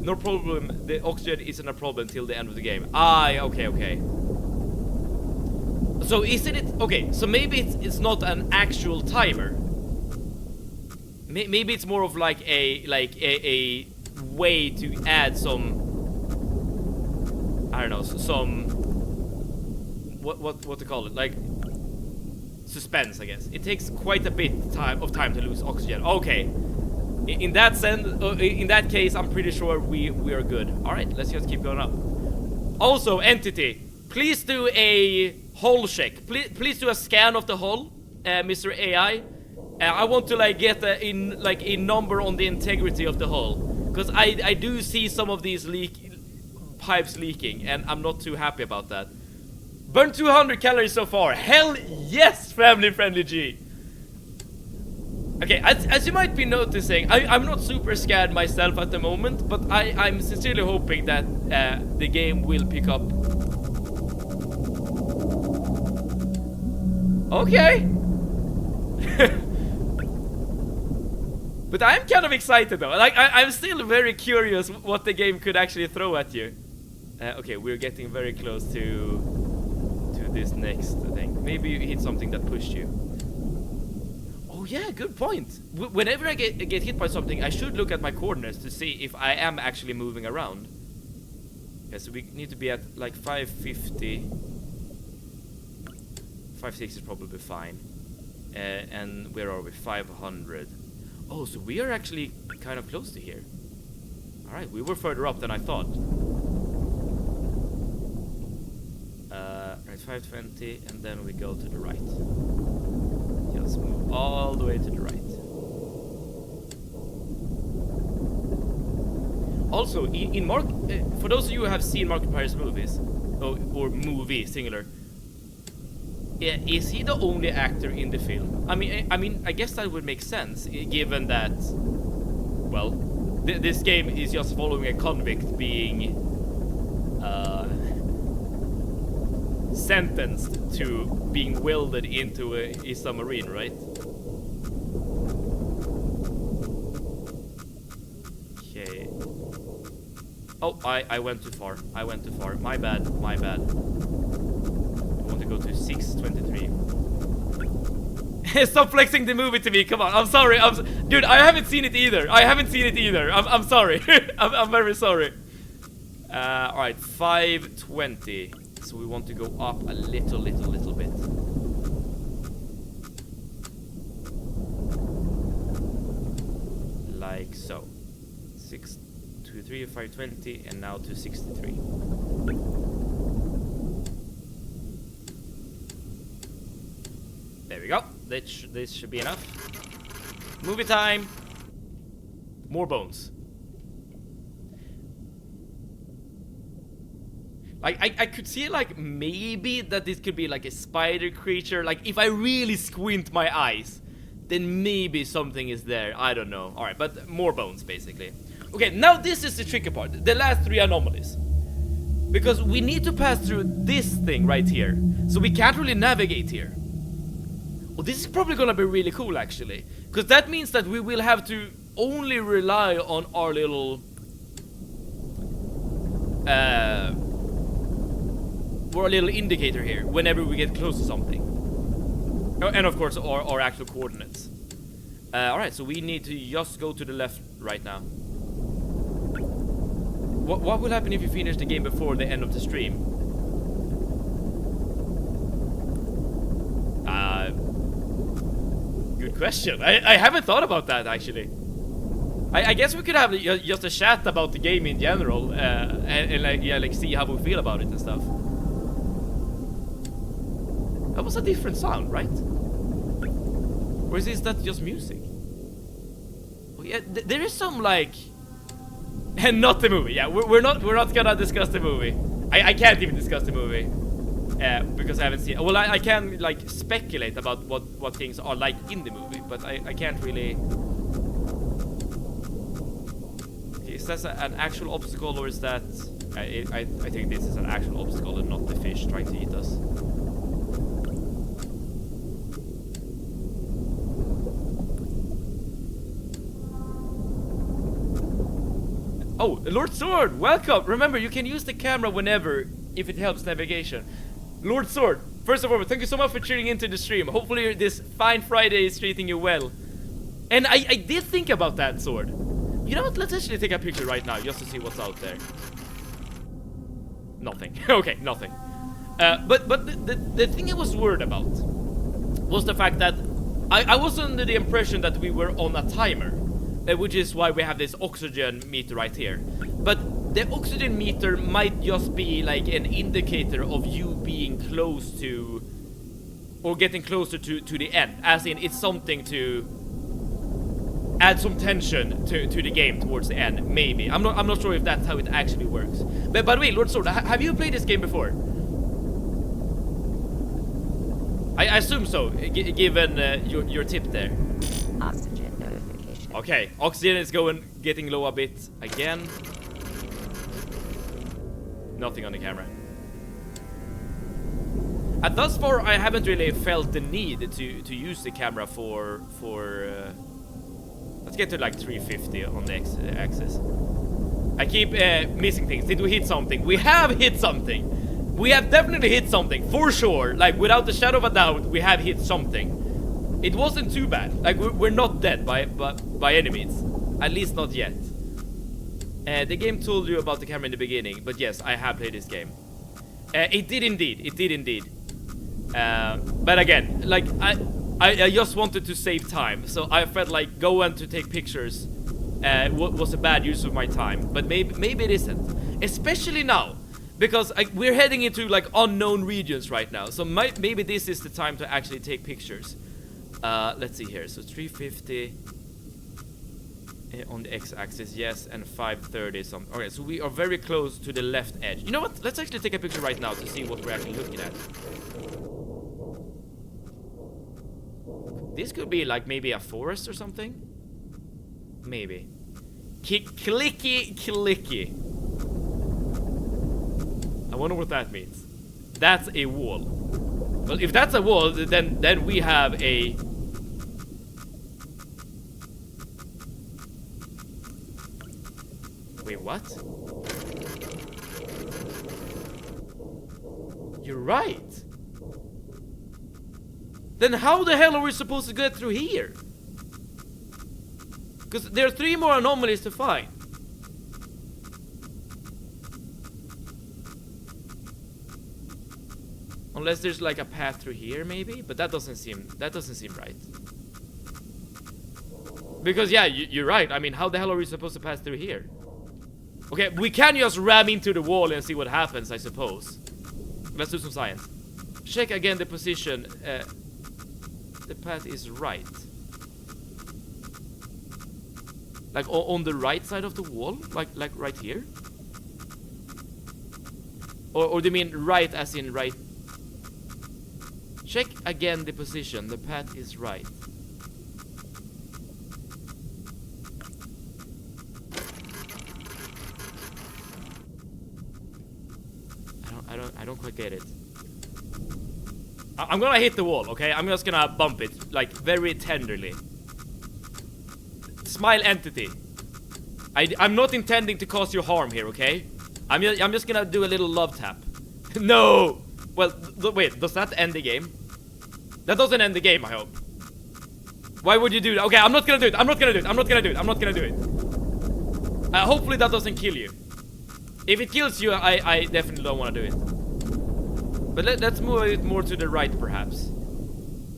A: No problem. The oxygen isn't a problem till the end of the game. Okay. So isn't it okay? So maybe it's not an actual timer. Maybe it's more of like a way to add some, I don't know, some what to call it, like suspense, I guess. It takes quite a bit of time to lose oxygen. Okay. In that sense, in that case, I'm pretty sure we are good. All right, let's just keep going up. Also, Entity, please do a hull check. Please do a scan of the hull, Mr. AI. I want to like get a number on the integrity of the hull, because I do see some of these pipes leaking, and I'm not too happy about that. Burn 200 calories so far. Hell yes, family friendly G. Okay, as you might be noticing, I'm not super scared myself at the moment, but I'm sincerely hoping that the game will pick up. Okay. But I'm kind of excited though. Like I'm still very curious what the game could actually throw at you. Okay, we're getting very close to this next thing. Maybe you hit something that pushed you. Oh yeah, good point. Whenever I get hit by something, I should look at my coordinates to see if I am actually moving around. Yeah, so we need to be at like 550. 560 is probably fine. And where are we? 500. Oh, so we are actually kind of close to here. Alright, we were further up than I thought. Right, 520, and then we go to the right. Just move all the way to the right. Also, in Mark, for those of you who have seen Markiplier's movies, or movie singular, is he the only actor in the film? I mean, I guess that would make sense, given that, well, this game is just following a convict being sentenced to being welded into a submarine, right? Okay. Oh, I went too far. I went too far. My bad. My bad. I want to go to 623. Stop flexing the movie to me. Come on. I'm sorry. Dude, I haven't seen it either. I'm sorry. I'm very sorry. All right, 520. So we want to go up a little bit. Like so. 623, 520, and now to 63. There we go. This should be enough. Movie time. More bones. Like, I could see, like, maybe that this could be, like, a spider creature. Like, if I really squint my eyes, then maybe something is there. I don't know. Alright, but more bones, basically. Okay, now this is the tricky part. The last three anomalies. Because we need to pass through this thing right here. So we can't really navigate here. Well, this is probably gonna be really cool, actually. Because that means that we will have to only rely on our little... or a little indicator here whenever we get close to something. And of course our actual coordinates. Alright, so we need to just go to the left right now. What will happen if you finish the game before the end of the stream? Good question. I haven't thought about that, actually. I guess we could have just a chat about the game in general, and like, yeah, like see how we feel about it and stuff. That was a different sound, right? Or is that just music? Oh, yeah, there is some like, and not the movie. Yeah, we're not gonna discuss the movie. I can't even discuss the movie because I haven't seen. Well, I can like speculate about what things are like in the movie, but I can't really. Is that an actual obstacle, or is that? I think this is an actual obstacle and not the fish trying to eat us. Oh, Lord Sword, welcome! Remember, you can use the camera whenever, if it helps navigation. Lord Sword, first of all, thank you so much for tuning into the stream. Hopefully this fine Friday is treating you well. And I did think about that, Sword. You know what, let's actually take a picture right now, just to see what's out there. Nothing. Okay, nothing. But the thing I was worried about was the fact that I was under the impression that we were on a timer, which is why we have this oxygen meter right here. But the oxygen meter might just be like an indicator of you being close to, or getting closer to the end, as in it's something to add some tension to the game towards the end, maybe. I'm not sure if that's how it actually works. But by the way, Lord Sword, have you played this game before? I assume so, given your tip there.
C: Oxygen notification.
A: Okay, oxygen is getting low a bit again. Nothing on the camera. And thus far, I haven't really felt the need to use the camera for let's get to like 350 on the axis. I keep missing things. Did we hit something? We have hit something. We have definitely hit something, for sure. Like, without the shadow of a doubt, we have hit something. It wasn't too bad. Like, we're not dead by any means. At least not yet. The game told you about the camera in the beginning, but yes, I have played this game. It did indeed. But again, like, I just wanted to save time, so I felt like going to take pictures was a bad use of my time. But maybe it isn't. Especially now. Because we're heading into like unknown regions right now, so maybe this is the time to actually take pictures. Let's see here. So 350 on the x-axis, yes, and 530 something. Okay, so we are very close to the left edge. You know what? Let's actually take a picture right now to see what we're actually looking at. This could be like maybe a forest or something. Maybe. Clicky. I wonder what that means. That's a wall. Well, if that's a wall, then we have a... Wait, what? You're right. Then how the hell are we supposed to get through here? Because there are 3 more anomalies to find. Unless there's like a path through here, maybe, but that doesn't seem right. Because yeah, you're right. I mean, how the hell are we supposed to pass through here? Okay, we can just ram into the wall and see what happens, I suppose. Let's do some science. Check again the position. The path is right. Like on the right side of the wall, like right here. Or do you mean right as in right? Check again the position. The path is right. I don't quite get it. I'm gonna hit the wall, okay? I'm just gonna bump it, like, very tenderly. Smile entity. I'm not intending to cause you harm here, okay? I'm just gonna do a little love tap. No! Well, wait, does that end the game? That doesn't end the game, I hope. Why would you do that? Okay, I'm not gonna do it. Hopefully that doesn't kill you. If it kills you, I definitely don't want to do it. But let's move a bit more to the right, perhaps.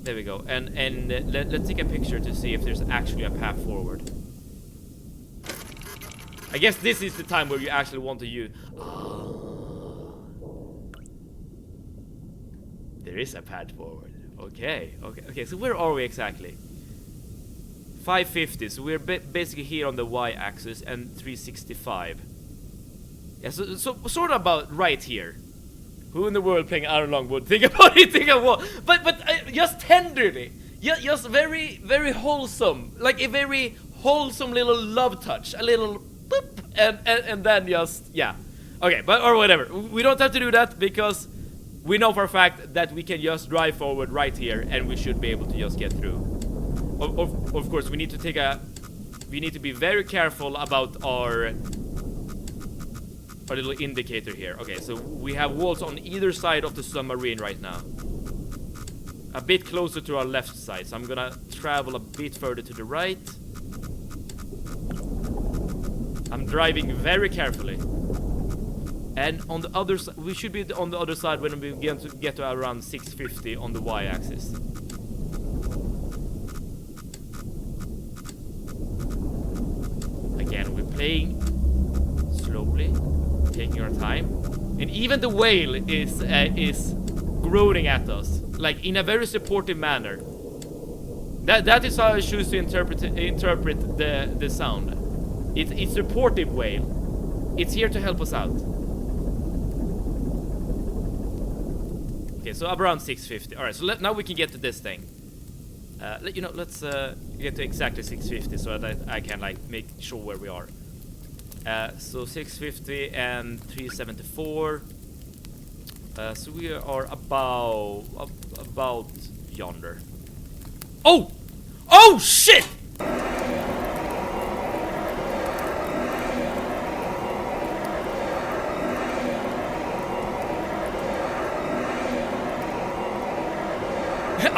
A: There we go. And let's take a picture to see if there's actually a path forward. I guess this is the time where you actually want to use... There is a path forward. Okay, so where are we exactly? 550, so we're basically here on the y-axis, and 365. Yeah, so sort of about right here. Who in the world playing Iron Long would think about hitting a wall? But just tenderly, just very, very wholesome, like a very wholesome little love touch, a little boop, and then just, yeah. Okay, but or whatever. We don't have to do that because we know for a fact that we can just drive forward right here, and we should be able to just get through. Of course, we need to be very careful about our little indicator here. Okay, so we have walls on either side of the submarine right now. A bit closer to our left side, so I'm gonna travel a bit further to the right. I'm driving very carefully. And on the other side, we should be on the other side when we get to around 650 on the y-axis. playing slowly, taking our time, and even the whale is groaning at us, like in a very supportive manner. That is how I choose to interpret the sound. It's supportive whale. It's here to help us out. Okay, so around 650. All right, so now we can get to this thing. Let's get to exactly 650 so that I can like make sure where we are. So 650 and 374. So we are about yonder. Oh! Oh shit!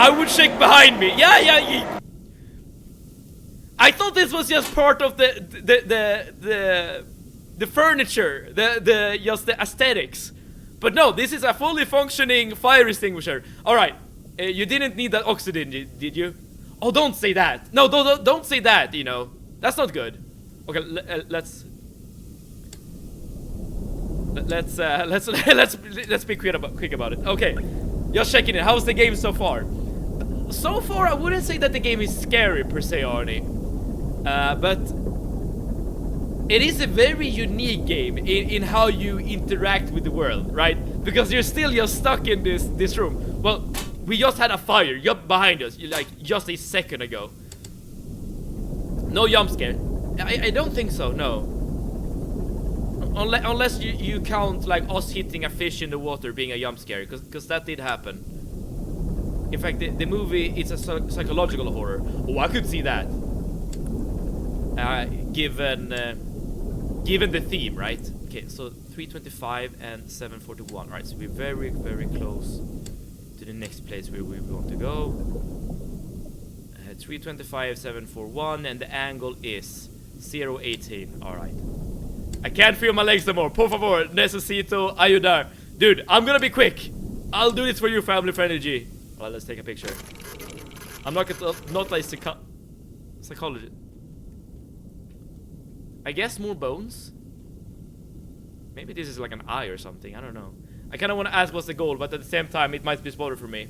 A: I would check behind me. Yeah. I thought this was just part of the furniture, just the aesthetics. But no, this is a fully functioning fire extinguisher. All right, you didn't need that oxygen, did you? Oh, don't say that. No, don't say that. You know, that's not good. Okay, let's be quick about it. Okay, just checking in. How's the game so far? So far, I wouldn't say that the game is scary per se, Arnie. But it is a very unique game in how you interact with the world, right? Because you're still just stuck in this room. Well, we just had a fire just behind us, like just a second ago. No jump scare. I don't think so. No. Unless you count like us hitting a fish in the water being a jump scare, because that did happen. In fact, the movie is a psychological horror. Oh, I could see that. Given the theme, right? Okay, so 325 and 741. Right, so we're very, very close to the next place where we want to go. 325, 741, and the angle is 018. All right. I can't feel my legs no more. Por favor, necesito ayudar. Dude, I'm gonna be quick. I'll do this for you, family friendly. Well, let's take a picture. I'm not like psychologist. I guess more bones. Maybe this is like an eye or something. I don't know. I kind of want to ask what's the goal, but at the same time, it might be spoiler for me.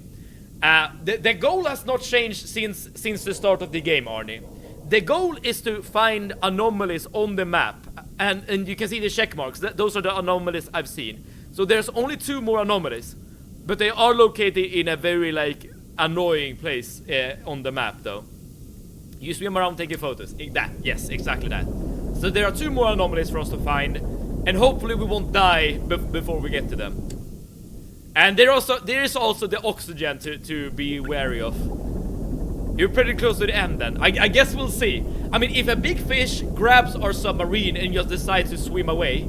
A: The goal has not changed since the start of the game, Arnie. The goal is to find anomalies on the map, and you can see the check marks. Those are the anomalies I've seen. So there's only 2 more anomalies, but they are located in a very like annoying place on the map, though. You swim around taking photos. Yes, exactly that. So there are 2 more anomalies for us to find, and hopefully we won't die before we get to them. And there is also the oxygen to be wary of. You're pretty close to the end then. I guess we'll see. I mean, if a big fish grabs our submarine and just decides to swim away,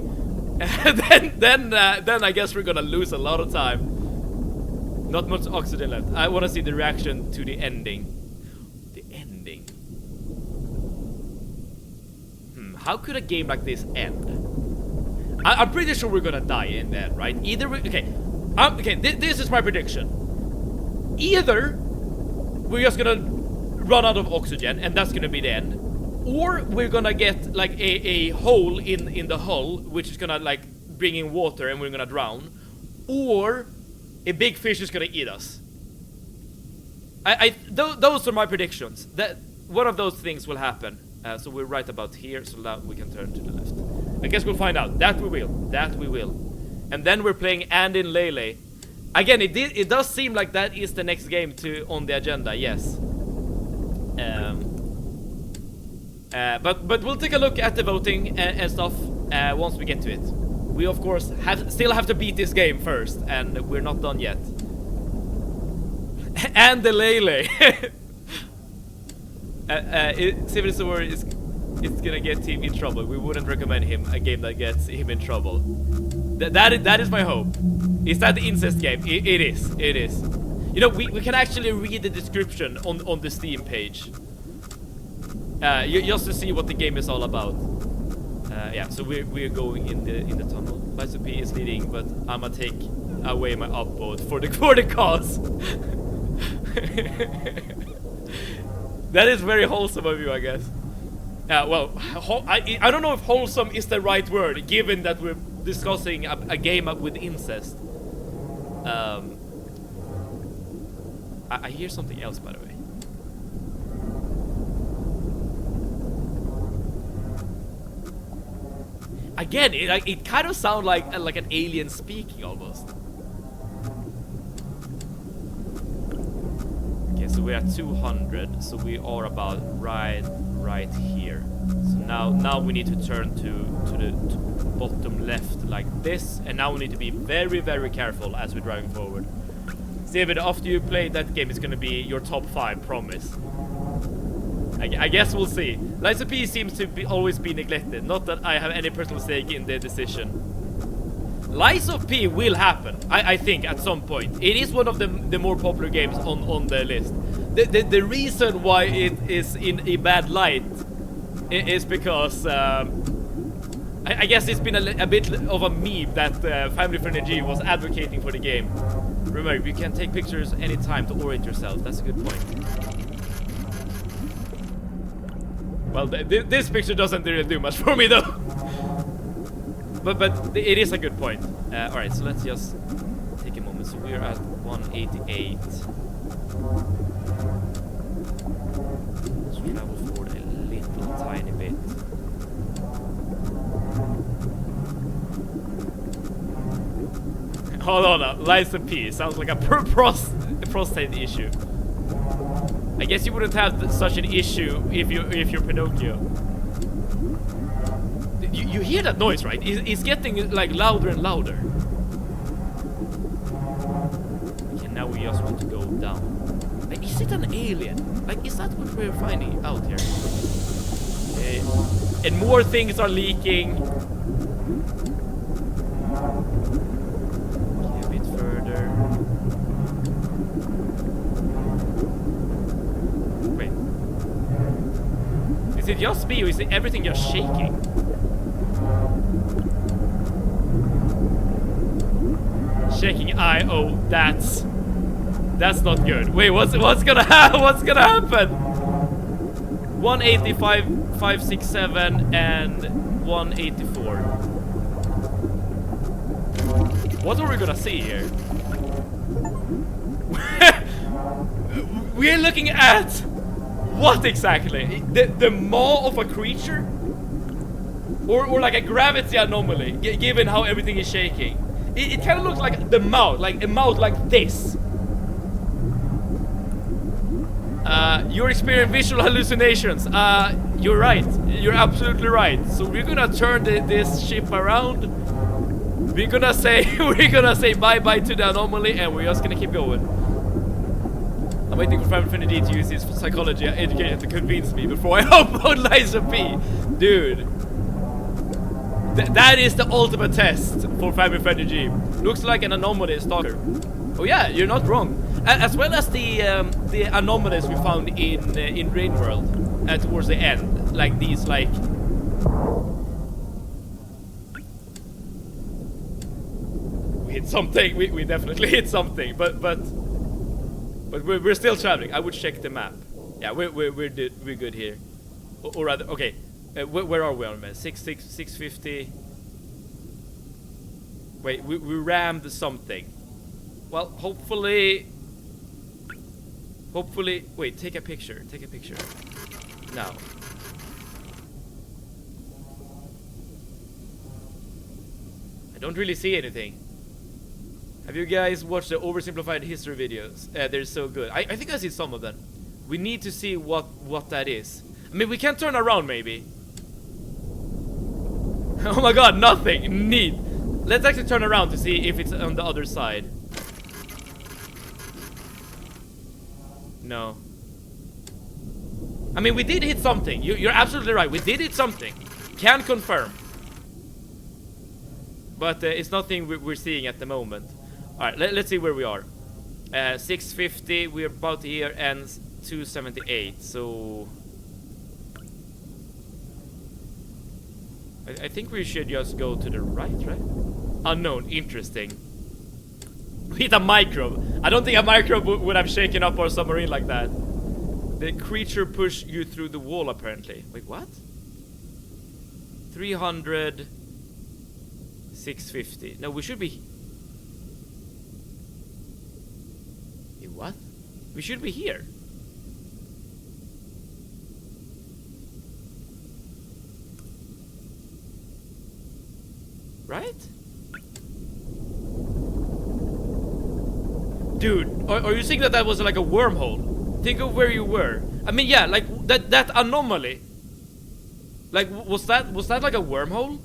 A: then I guess we're gonna lose a lot of time. Not much oxygen left. I want to see the reaction to the ending. The ending. How could a game like this end? I'm pretty sure we're gonna die in the end, right? Either we... Okay, this is my prediction. Either we're just gonna run out of oxygen and that's gonna be the end, or we're gonna get like a hole in the hull which is gonna like bring in water and we're gonna drown, or a big fish is gonna eat us. Those are my predictions. That one of those things will happen. So we're right about here, so now we can turn to the left. I guess we'll find out. That we will. And then we're playing And in Lele. Again, it does seem like that is the next game on the agenda. Yes. But we'll take a look at the voting and stuff once we get to it. We of course still have to beat this game first, and we're not done yet. And the Lele. Civilization War is gonna get him in trouble. We wouldn't recommend him a game that gets him in trouble. That is my hope. Is that the incest game? It is. You know, we can actually read the description on the Steam page. Just to see what the game is all about. Yeah, so we're going in the tunnel. Bison P is leading, but I'ma take away my upvote for the cause. That is very wholesome of you, I guess. Well, I don't know if wholesome is the right word, given that we're discussing a game with incest. I hear something else, by the way. Again, it kind of sounds like an alien speaking almost. Okay, so we're at 200, so we are about right here. So now we need to turn to the bottom left like this, and now we need to be very, very careful as we're driving forward. David, after you play that game, it's gonna be your top 5, promise. I guess we'll see. Lies of P seems to always be neglected. Not that I have any personal stake in the decision. Lies of P will happen, I think, at some point. It is one of the more popular games on the list. The reason why it is in a bad light is because I guess it's been a bit of a meme that Family Friendly G was advocating for the game. Remember, you can take pictures anytime to orient yourself. That's a good point. Well, this picture doesn't really do much for me though. but it is a good point. Alright, so let's just take a moment. So we're at 188. Let's travel forward a little tiny bit. Hold on now. Lies of P sounds like a prostate issue. I guess you wouldn't have such an issue if you're Pinocchio. You hear that noise, right? It's getting like louder and louder. Okay, now we just want to go down. Like, is it an alien? Like, is that what we're finding out here? Okay. And more things are leaking. Okay, a bit further. Is it just me, or is it everything just shaking? Shaking IO, that's not good. Wait, what's gonna happen? 185, 567, and 184. What are we gonna see here? We're looking at what exactly? The maw of a creature? Or like a gravity anomaly, given how everything is shaking. It kind of looks like the mouth, like a mouth like this. You're experiencing visual hallucinations. You're right. You're absolutely right. So we're gonna turn this ship around. We're gonna say bye-bye to the anomaly, and we're just gonna keep going. I'm waiting for Family Friendly D to use his psychology education to convince me before I upload Lies of P. Dude. That is the ultimate test for Family Friendly G. Looks like an anomaly stalker. Oh yeah, you're not wrong. As well as the anomalies we found in Rain World towards the end. Like these, like... We hit something. We definitely hit something. But we're still traveling. I would check the map. Yeah, we're good here. Or rather, okay. Where are we on, man? 650. Wait, we rammed something. Well, hopefully. Wait, take a picture. Take a picture. Now. I don't really see anything. Have you guys watched the oversimplified history videos? They're so good. I think I see some of them. We need to see what that is. I mean, we can turn around maybe. Oh my god, nothing. Neat. Let's actually turn around to see if it's on the other side. No. I mean, we did hit something. You're absolutely right. We did hit something. Can confirm. But it's nothing we're seeing at the moment. Alright, let's see where we are. 650, we're about here, and 278, so... I think we should just go to the right? Unknown, interesting. We hit a microbe. I don't think a microbe would have shaken up our submarine like that. The creature pushed you through the wall, apparently. Wait, what? 300. 650. No, we should be... What? We should be here. Right? Dude, are you saying that that was like a wormhole? Think of where you were. I mean, yeah, like that anomaly. Like, was that like a wormhole?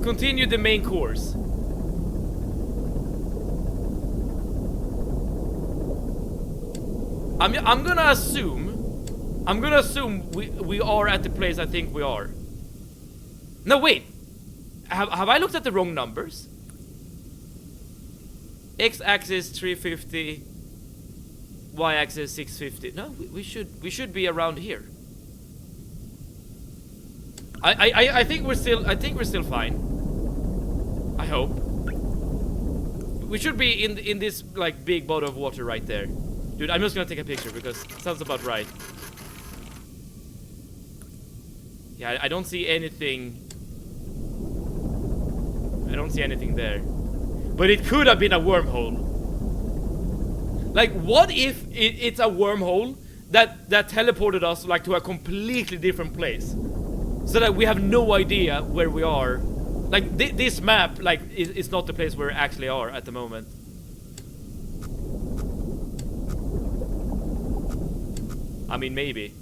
A: Continue the main course. I'm gonna assume we are at the place I think we are. No, wait. Have I looked at the wrong numbers? X-axis 350, Y-axis 650. No, we should be around here. I think we're still fine. I hope. We should be in this like big body of water right there. Dude, I'm just gonna take a picture because it sounds about right. Yeah, I don't see anything. I don't see anything there. But it could have been a wormhole. Like, what if it's a wormhole that teleported us like to a completely different place? So that we have no idea where we are. Like, this map, like, is not the place where we actually are at the moment. I mean, maybe.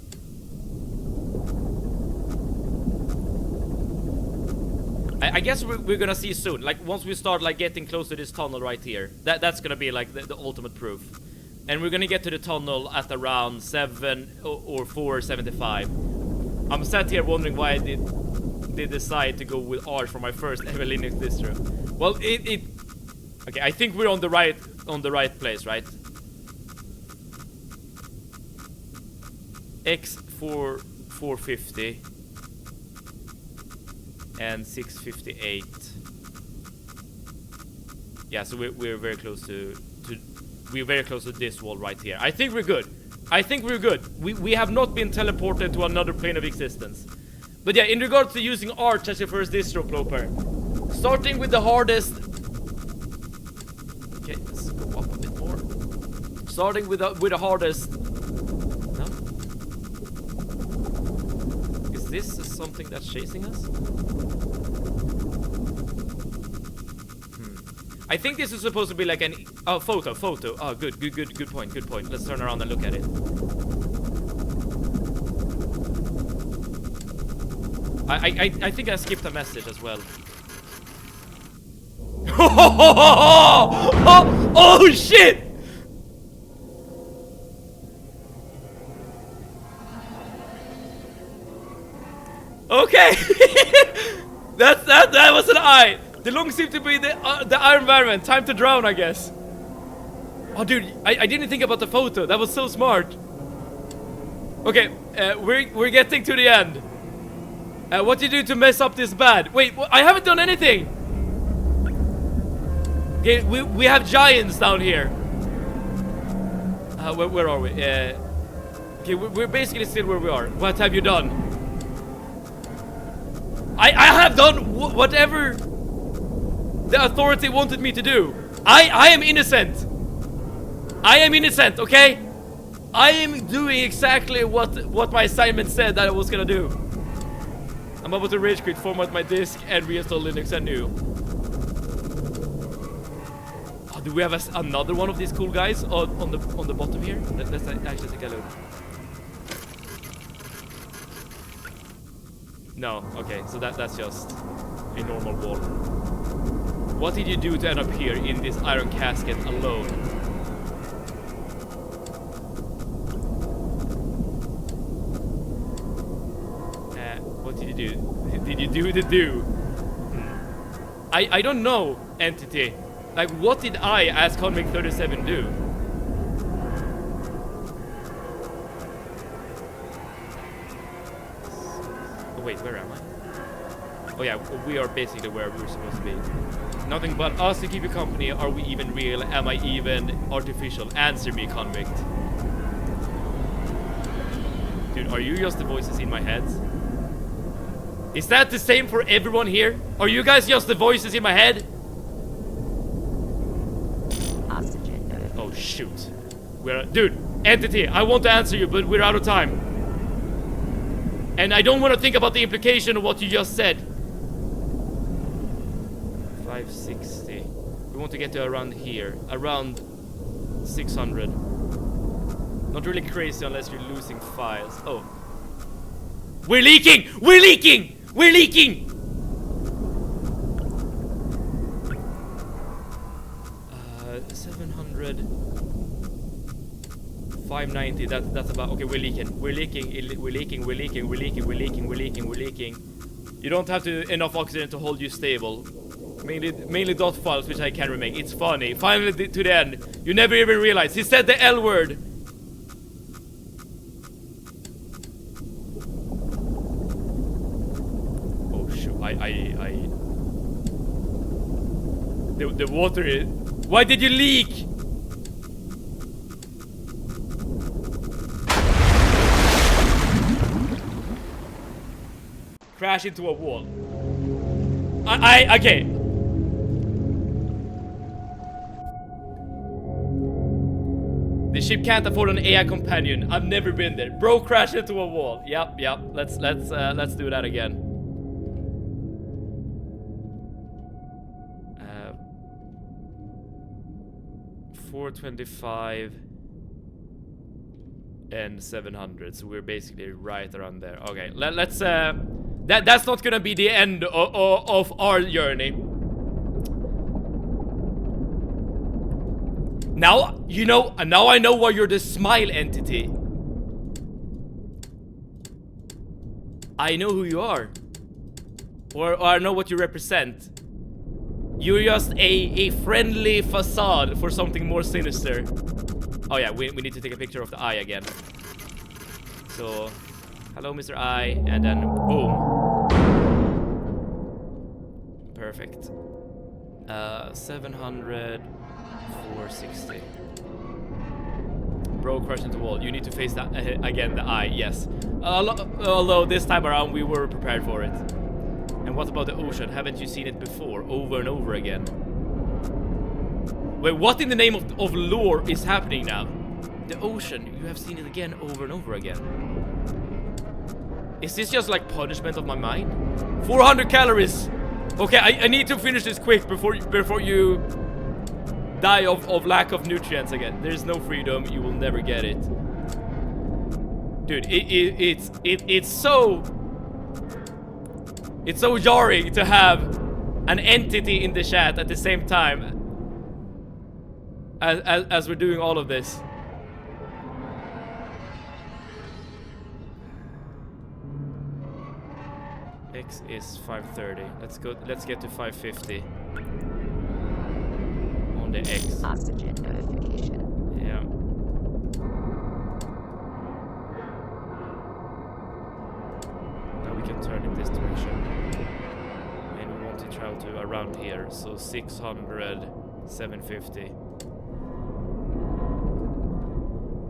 A: I guess we're gonna see soon. Like, once we start, like, getting close to this tunnel right here. That's gonna be, like, the ultimate proof. And we're gonna get to the tunnel at around 7 or 4:75. I'm sat here wondering why I did decide to go with Arch for my first ever Linux distro. Well, okay, I think we're on the right place, right? X4 450 and 658. Yeah, so we're very close to this wall right here. I think we're good. We have not been teleported to another plane of existence. But yeah, in regards to using Arch as your first distro, Ploper, starting with the hardest. Okay, let's go up a bit more. Starting with the hardest. No? Is this something that's chasing us? I think this is supposed to be like an photo. Oh, good point. Let's turn around and look at it. I think I skipped a message as well. Oh shit! Okay, that was an eye. The long seemed to be the Iron Baron. Time to drown, I guess. Oh, dude, I didn't think about the photo. That was so smart. Okay, we're getting to the end. What did you do to mess up this bad? Wait, I haven't done anything. Okay, we have giants down here. Where are we? Okay, we're basically still where we are. What have you done? I have done whatever the authority wanted me to do. I am innocent. I am innocent, okay? I am doing exactly what my assignment said that I was gonna do. I'm about to rage quit, format my disk, and reinstall Linux anew. Oh, do we have another one of these cool guys on the bottom here? Let's actually take a look. No, okay, so that's just a normal wall. What did you do to end up here in this iron casket alone? What did you do? Did you do the do? I don't know, entity. Like, what did I, as Convict 37, do? Oh, wait, where am I? Oh yeah, we are basically where we're supposed to be. Nothing but us to keep you company. Are we even real? Am I even artificial? Answer me, Convict. Dude, are you just the voices in my head? Is that the same for everyone here? Are you guys just the voices in my head?
C: Oxygen notification.
A: Oh shoot. Dude, Entity, I want to answer you, but we're out of time. And I don't want to think about the implication of what you just said. 560. We want to get to around here. Around 600. Not really crazy unless you're losing files. Oh. We're leaking! We're leaking! We're leaking! 700. 590. That's about. Okay, we're leaking. We're leaking. We're leaking. We're leaking. We're leaking. We're leaking. We're leaking. We're leaking. You don't have enough oxygen to hold you stable. Mainly dot files, which I can remake. It's funny. Finally to the end. You never even realized. He said the L word. Oh shoot. The water is... Why did you leak? Crash into a wall. Okay. The ship can't afford an AI companion. I've never been there. Bro, crash into a wall. Yep. Let's do that again. 425 and 700. So we're basically right around there. Okay, let's that's not gonna be the end of our journey. Now, you know, now I know why you're the smile entity. I know who you are. Or I know what you represent. You're just a friendly facade for something more sinister. Oh yeah, we need to take a picture of the eye again. So, hello Mr. Eye, and then boom. Perfect. 700, 460. Bro, crush into wall. You need to face that again, the eye, yes. Although this time around we were prepared for it. And what about the ocean? Haven't you seen it before, over and over again? Wait, what in the name of lore is happening now? The ocean, you have seen it again, over and over again. Is this just like punishment of my mind? 400 calories! Okay, I need to finish this quick before you die of lack of nutrients again. There's no freedom, you will never get it. Dude, it's so... It's so jarring to have an entity in the chat at the same time as we're doing all of this. X is 530. Let's get to 550 on the X.
C: Oxygen notification.
A: Yeah. Now we can turn in this direction. And we want to travel to around here. So 600, 750.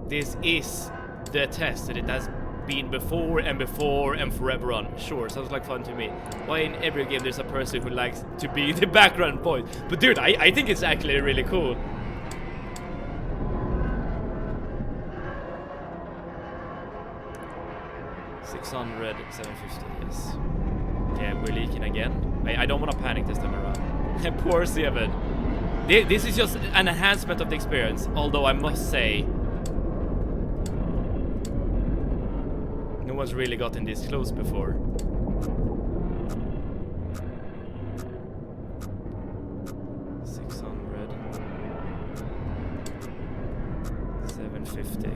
A: This is the test that it has been before and forever on. Sure, sounds like fun to me. Why in every game there's a person who likes to be the background voice? But dude, I think it's actually really cool. $600, $750, yes. Okay, we're leaking again. I don't want to panic this time around. Poor Seven. This is just an enhancement of the experience, although I must say no one's really gotten this close before. $600, $750.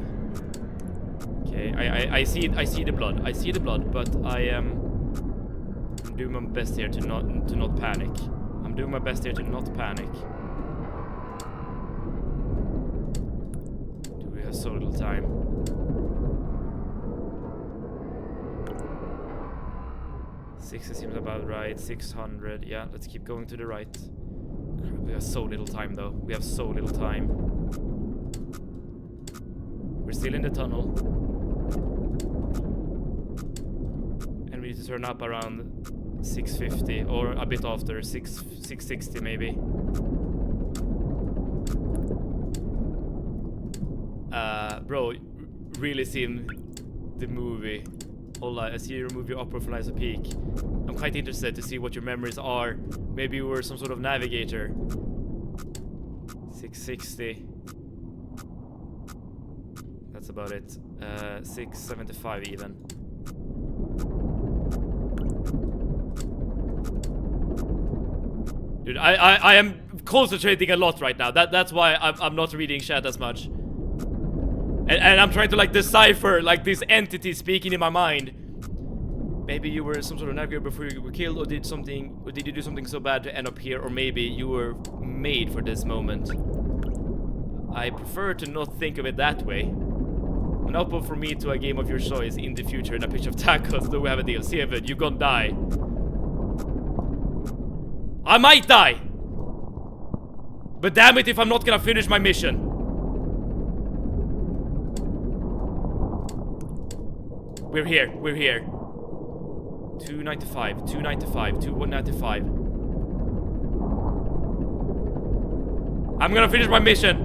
A: Okay, I see the blood. I see the blood, but I'm doing my best here to not panic. I'm doing my best here to not panic. Dude, we have so little time. $60 seems about right. 600. Yeah, let's keep going to the right. We have so little time, though. We have so little time. We're still in the tunnel. And we need to turn up around 6:50 or a bit after 6:60 maybe. Bro, really seen the movie. Hola, I see you remove your upper from Liza Peak. I'm quite interested to see what your memories are. Maybe you were some sort of navigator. 660. That's about it. 675 even. Dude, I am concentrating a lot right now. That's why I'm not reading chat as much. And I'm trying to like decipher like this entity speaking in my mind. Maybe you were some sort of navigator before you were killed, or did you do something so bad to end up here, or maybe you were made for this moment. I prefer to not think of it that way. An upload from me to a game of your choice in the future and a pitch of tacos. Do we have a deal? Seven, you gonna die. I might die! But damn it if I'm not gonna finish my mission. We're here, we're here. 295, 295, 195. I'm gonna finish my mission.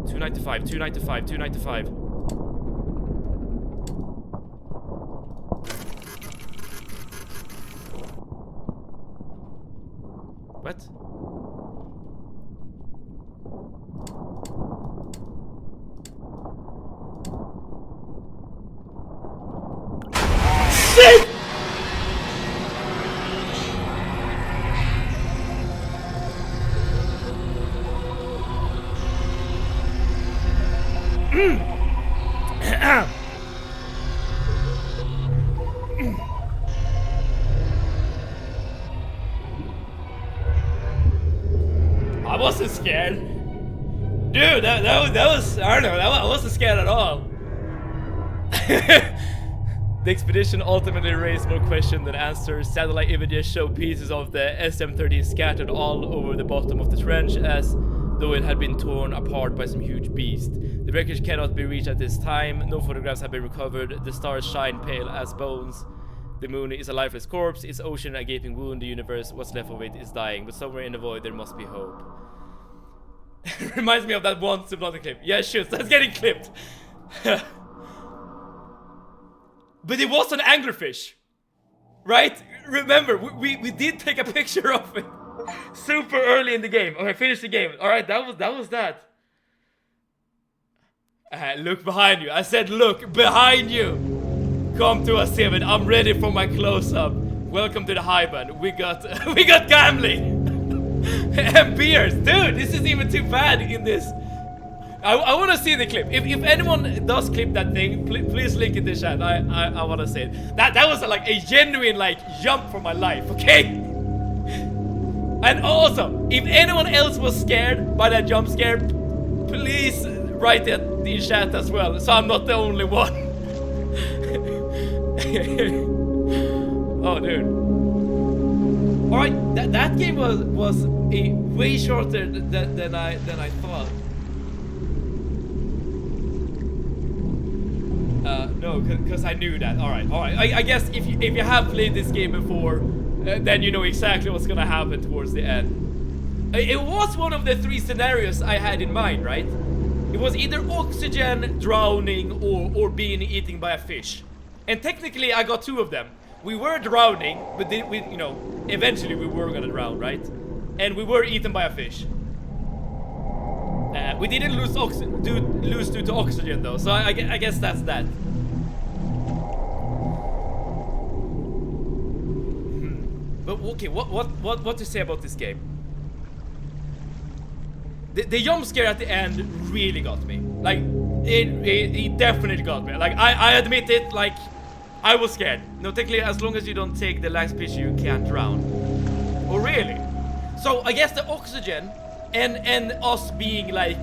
A: 295, 295, 295. What? Shit! I wasn't scared. Dude, that was, I don't know, I wasn't scared at all. The expedition ultimately raised more questions than answers. Satellite images show pieces of the SM-13 scattered all over the bottom of the trench, as though it had been torn apart by some huge beast. The wreckage cannot be reached at this time. No photographs have been recovered. The stars shine pale as bones. The moon is a lifeless corpse. Its ocean a gaping wound. The universe, what's left of it, is dying. But somewhere in the void there must be hope. Reminds me of that one Subnautica clip. Yeah, shoot, that's getting clipped. But it was an anglerfish, right? Remember, we did take a picture of it super early in the game. Okay, finish the game. All right, that was that. Look behind you. I said, look behind you. Come to us, Seven. I'm ready for my close-up. Welcome to the high band. We got gambling and beers, dude. This is even too bad in this. I want to see the clip. If anyone does clip that thing, please link in the chat. I want to see it. That was like a genuine like jump for my life, okay? And also, if anyone else was scared by that jump scare, please write it in chat as well, so I'm not the only one. Oh, dude. All right, that game was a way shorter than I thought. No, because I knew that. All right. I guess if you have played this game before, then you know exactly what's gonna happen towards the end. It was one of the three scenarios I had in mind, right? It was either oxygen, drowning, or being eaten by a fish. And technically, I got two of them. We were drowning, but eventually we were gonna drown, right? And we were eaten by a fish. We didn't lose due to oxygen though, so I guess that's that. But okay, what to say about this game? The jump scare at the end really got me. Like it definitely got me. Like I admit it. Like I was scared. No, technically, as long as you don't take the last pitch, you can't drown. Oh really? So I guess the oxygen and us being like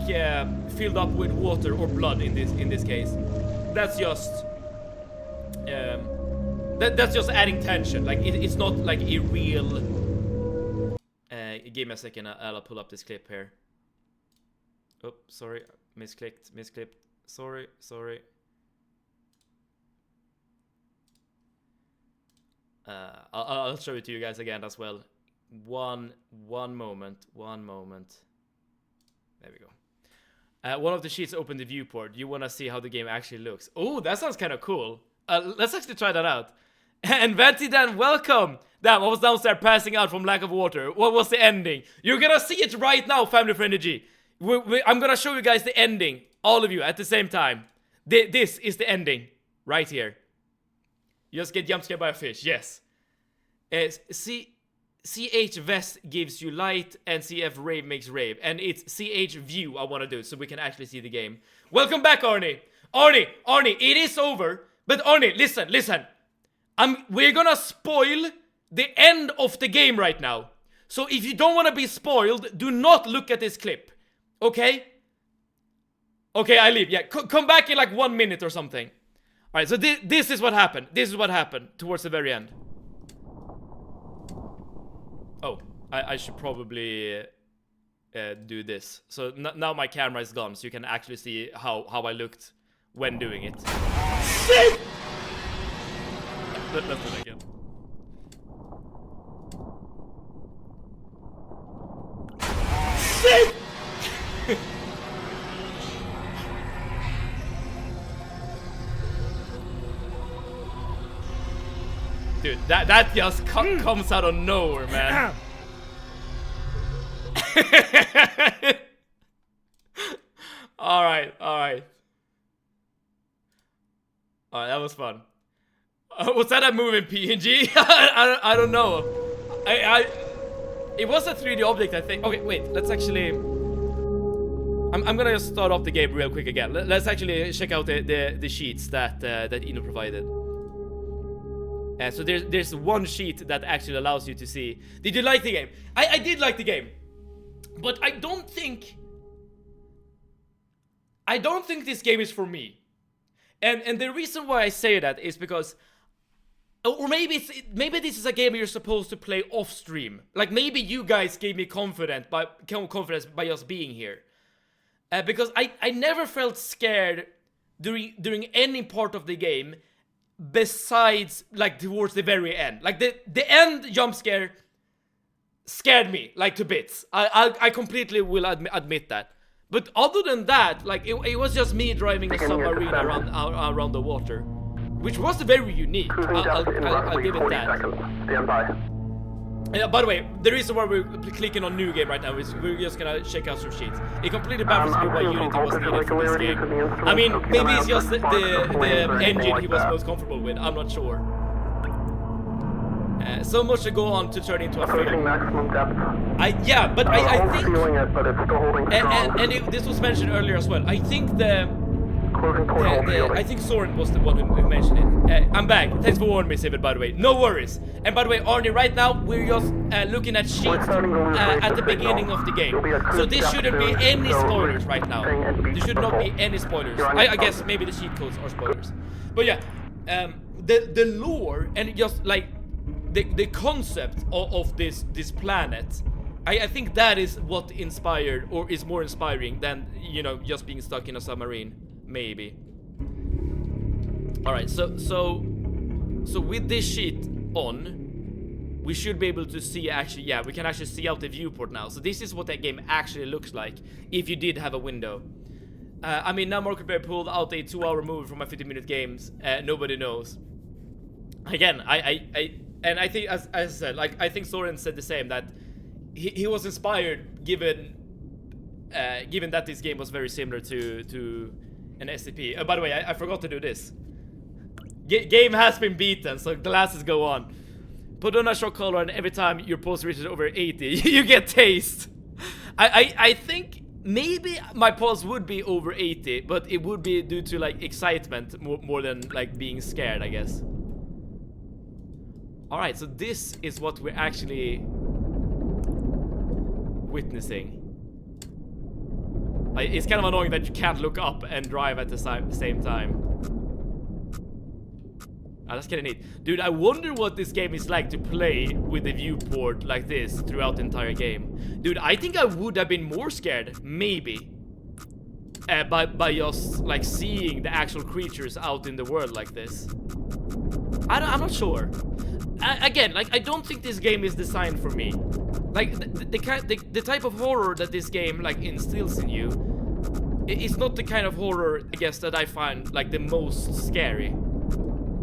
A: filled up with water or blood in this case, that's just that's just adding tension. Like it's not like a real. Give me a second. I'll pull up this clip here. Oh, sorry, misclicked. Sorry. I'll show it to you guys again as well. One moment. There we go. One of the sheets open the viewport. You want to see how the game actually looks. Oh, that sounds kind of cool. Let's actually try that out. And Venti Dan, welcome! Damn, I was downstairs passing out from lack of water. What was the ending? You're gonna see it right now, Family Friend G. I'm gonna show you guys the ending. All of you at the same time. This is the ending. Right here. You just get jump scared by a fish. Yes. CH Vest gives you light and CF Rave makes rave. And it's CH View I want to do so we can actually see the game. Welcome back, Arnie. Arnie, it is over. But Arnie, listen. We're gonna spoil the end of the game right now. So if you don't want to be spoiled, do not look at this clip. Okay? Okay, I leave. Yeah, come back in like 1 minute or something. Alright, so this is what happened. This is what happened towards the very end. Oh, I should probably do this. So now my camera is gone, so you can actually see how I looked when doing it. Shit! Let's do it again. Shit! Dude, that just comes out of nowhere, man. Alright. Alright, that was fun. Was that a moving PNG? I don't know. It was a 3D object, I think. Okay, wait. Let's actually. I'm gonna just start off the game real quick again. Let's actually check out the sheets that Ino provided. So there's one sheet that actually allows you to see. Did you like the game? I did like the game, but I don't think this game is for me. And the reason why I say that is because. Or maybe this is a game you're supposed to play off stream. Like maybe you guys gave me confidence by just being here. Because I never felt scared during any part of the game besides like towards the very end. Like the end jump scare scared me like to bits. I completely will admit that. But other than that, like it was just me driving a submarine around the water. Which was very unique. I'll give it that.
B: Stand by.
A: By the way, the reason why we're clicking on new game right now is we're just gonna check out some sheets. It completely baffles me why Unity was needed for this game. I mean, maybe it's just the engine he was most comfortable with. I'm not sure. So much to go on to turn into a film.
B: Maximum depth.
A: I think.
B: Feeling it, but it's still holding strong.
A: And this was mentioned earlier as well. I think I think Soren was the one who mentioned it. I'm back. Thanks for warning me, Sivid, by the way. No worries. And by the way, Arnie, right now, we're just looking at sheets at the beginning of the game. So this shouldn't be any spoilers right now. There should not be any spoilers. I guess maybe the cheat codes are spoilers. But yeah, the lore and just like the concept of this planet, I think that is what inspired or is more inspiring than, you know, just being stuck in a submarine. Maybe. All right, so with this sheet on, we should be able to see actually. Yeah, we can actually see out the viewport now. So this is what that game actually looks like if you did have a window. I mean, now Markiplier pulled out a 2-hour movie from my 50-minute games. Nobody knows. Again, I think as I said, like I think Soren said the same, that he was inspired given that this game was very similar to an SCP. By the way, I forgot to do this. Game has been beaten, so glasses go on. Put on a shock collar, and every time your pulse reaches over 80, you get taste. I think maybe my pulse would be over 80, but it would be due to like excitement more than like being scared, I guess. All right, so this is what we're actually witnessing. It's kind of annoying that you can't look up and drive at the same time. That's kind of neat. Dude, I wonder what this game is like to play with the viewport like this throughout the entire game. Dude, I think I would have been more scared, maybe, by just like seeing the actual creatures out in the world like this. I'm not sure. again, like, I don't think this game is designed for me. Like, the type of horror that this game, like, instills in you, it's not the kind of horror, I guess, that I find, like, the most scary.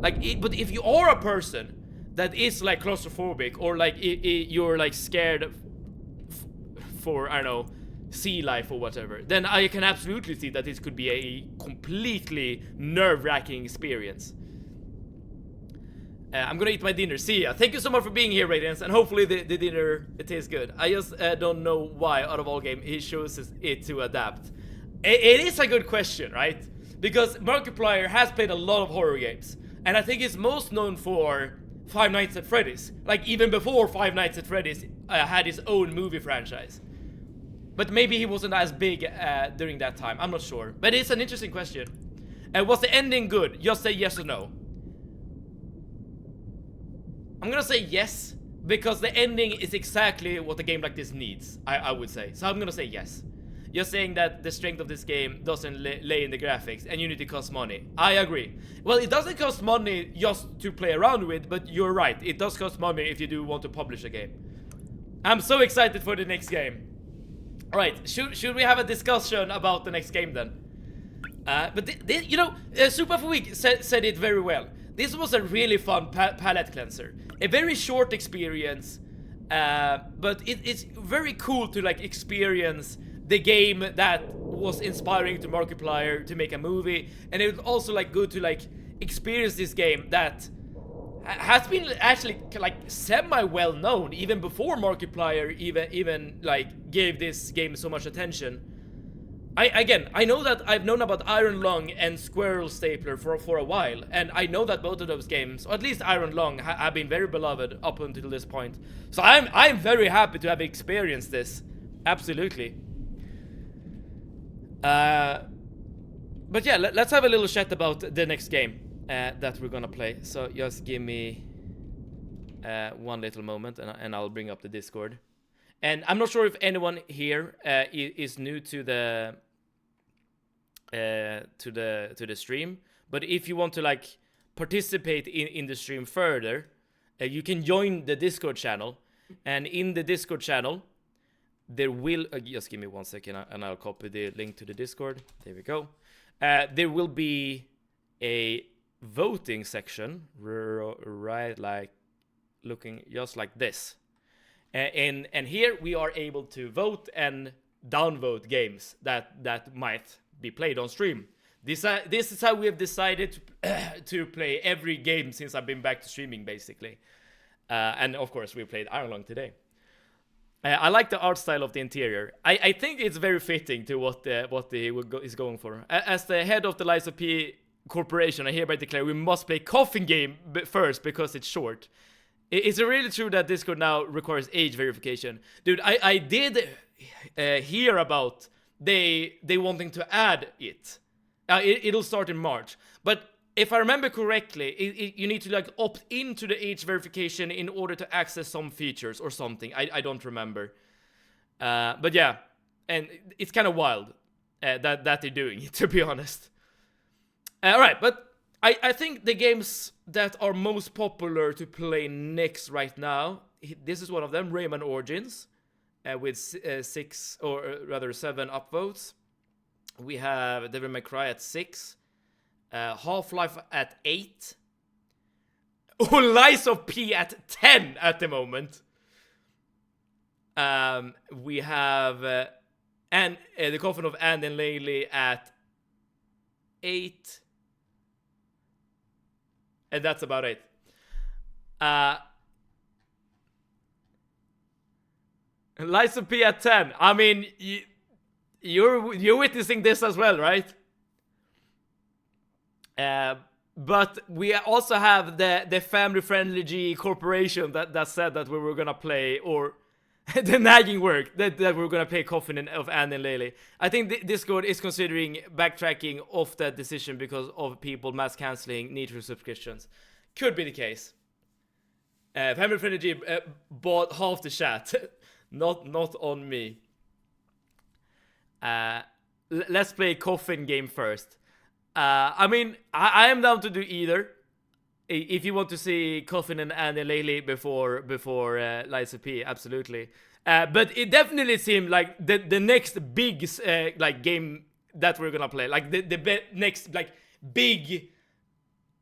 A: Like, but if you are a person that is, like, claustrophobic, or, like, you're, like, scared for, I don't know, sea life or whatever, then I can absolutely see that this could be a completely nerve-wracking experience. I'm gonna eat my dinner. See ya. Thank you so much for being here, Radiance, and hopefully the dinner tastes good. I just don't know why, out of all game, he chooses it to adapt. It is a good question, right? Because Markiplier has played a lot of horror games, and I think he's most known for Five Nights at Freddy's. Like, even before Five Nights at Freddy's had his own movie franchise. But maybe he wasn't as big during that time. I'm not sure. But it's an interesting question. Was the ending good? Just say yes or no. I'm gonna say yes, because the ending is exactly what a game like this needs, I would say. So I'm gonna say yes. You're saying that the strength of this game doesn't lay in the graphics, and Unity costs money. I agree. Well, it doesn't cost money just to play around with, but you're right. It does cost money if you do want to publish a game. I'm so excited for the next game. Alright, should we have a discussion about the next game then? But you know, Super for Week said it very well. This was a really fun palette cleanser. A very short experience, but it's very cool to, like, experience the game that was inspiring to Markiplier to make a movie, and it was also, like, good to, like, experience this game that has been actually, like, semi-well known even before Markiplier even like gave this game so much attention. I know that I've known about Iron Lung and Squirrel Stapler for a while, and I know that both of those games, or at least Iron Lung, have been very beloved up until this point. So I'm very happy to have experienced this. Absolutely. But yeah, let's have a little chat about the next game that we're gonna play. So just give me one little moment, and I'll bring up the Discord. And I'm not sure if anyone here is new to the stream, but if you want to, like, participate in the stream further, you can join the Discord channel. And in the Discord channel, there will just give me 1 second, and I'll copy the link to the Discord. There we go. There will be a voting section, right, like looking just like this. And here we are able to vote and downvote games that might be played on stream. This is how we have decided to play every game since I've been back to streaming, basically. And of course, we played Iron Lung today. I like the art style of the interior. I think it's very fitting to what is going for. As the head of the Lies of P Corporation, I hereby declare we must play Coffin Game first because it's short. Is it really true that Discord now requires age verification? Dude, I did hear about they wanting to add it. It'll start in March. But if I remember correctly, you need to, like, opt into the age verification in order to access some features or something. I don't remember. But yeah, and it's kind of wild that they're doing it, to be honest. Alright, but I think the games that are most popular to play next right now, this is one of them, Rayman Origins, with 6, or rather 7 upvotes. We have Devil May Cry at 6. Half-Life at 8. Oh, Lies of P at 10 at the moment. We have The Coffin of Anne and Laylee at 8. And that's about it. Lies of P at 10. I mean, you're witnessing this as well, right? But we also have the family-friendly G corporation that said that we were gonna play, or the nagging work that we were gonna play Coffin of Anne and Laylee. I think Discord is considering backtracking off that decision because of people mass canceling need for subscriptions. Could be the case. Family-friendly G bought half the chat, not on me. Let's play Coffin Game first. I mean, I am down to do either. if you want to see Coffin and Annie Laley before Liza P, absolutely. But it definitely seemed like the next big like game that we're gonna play, like the next like big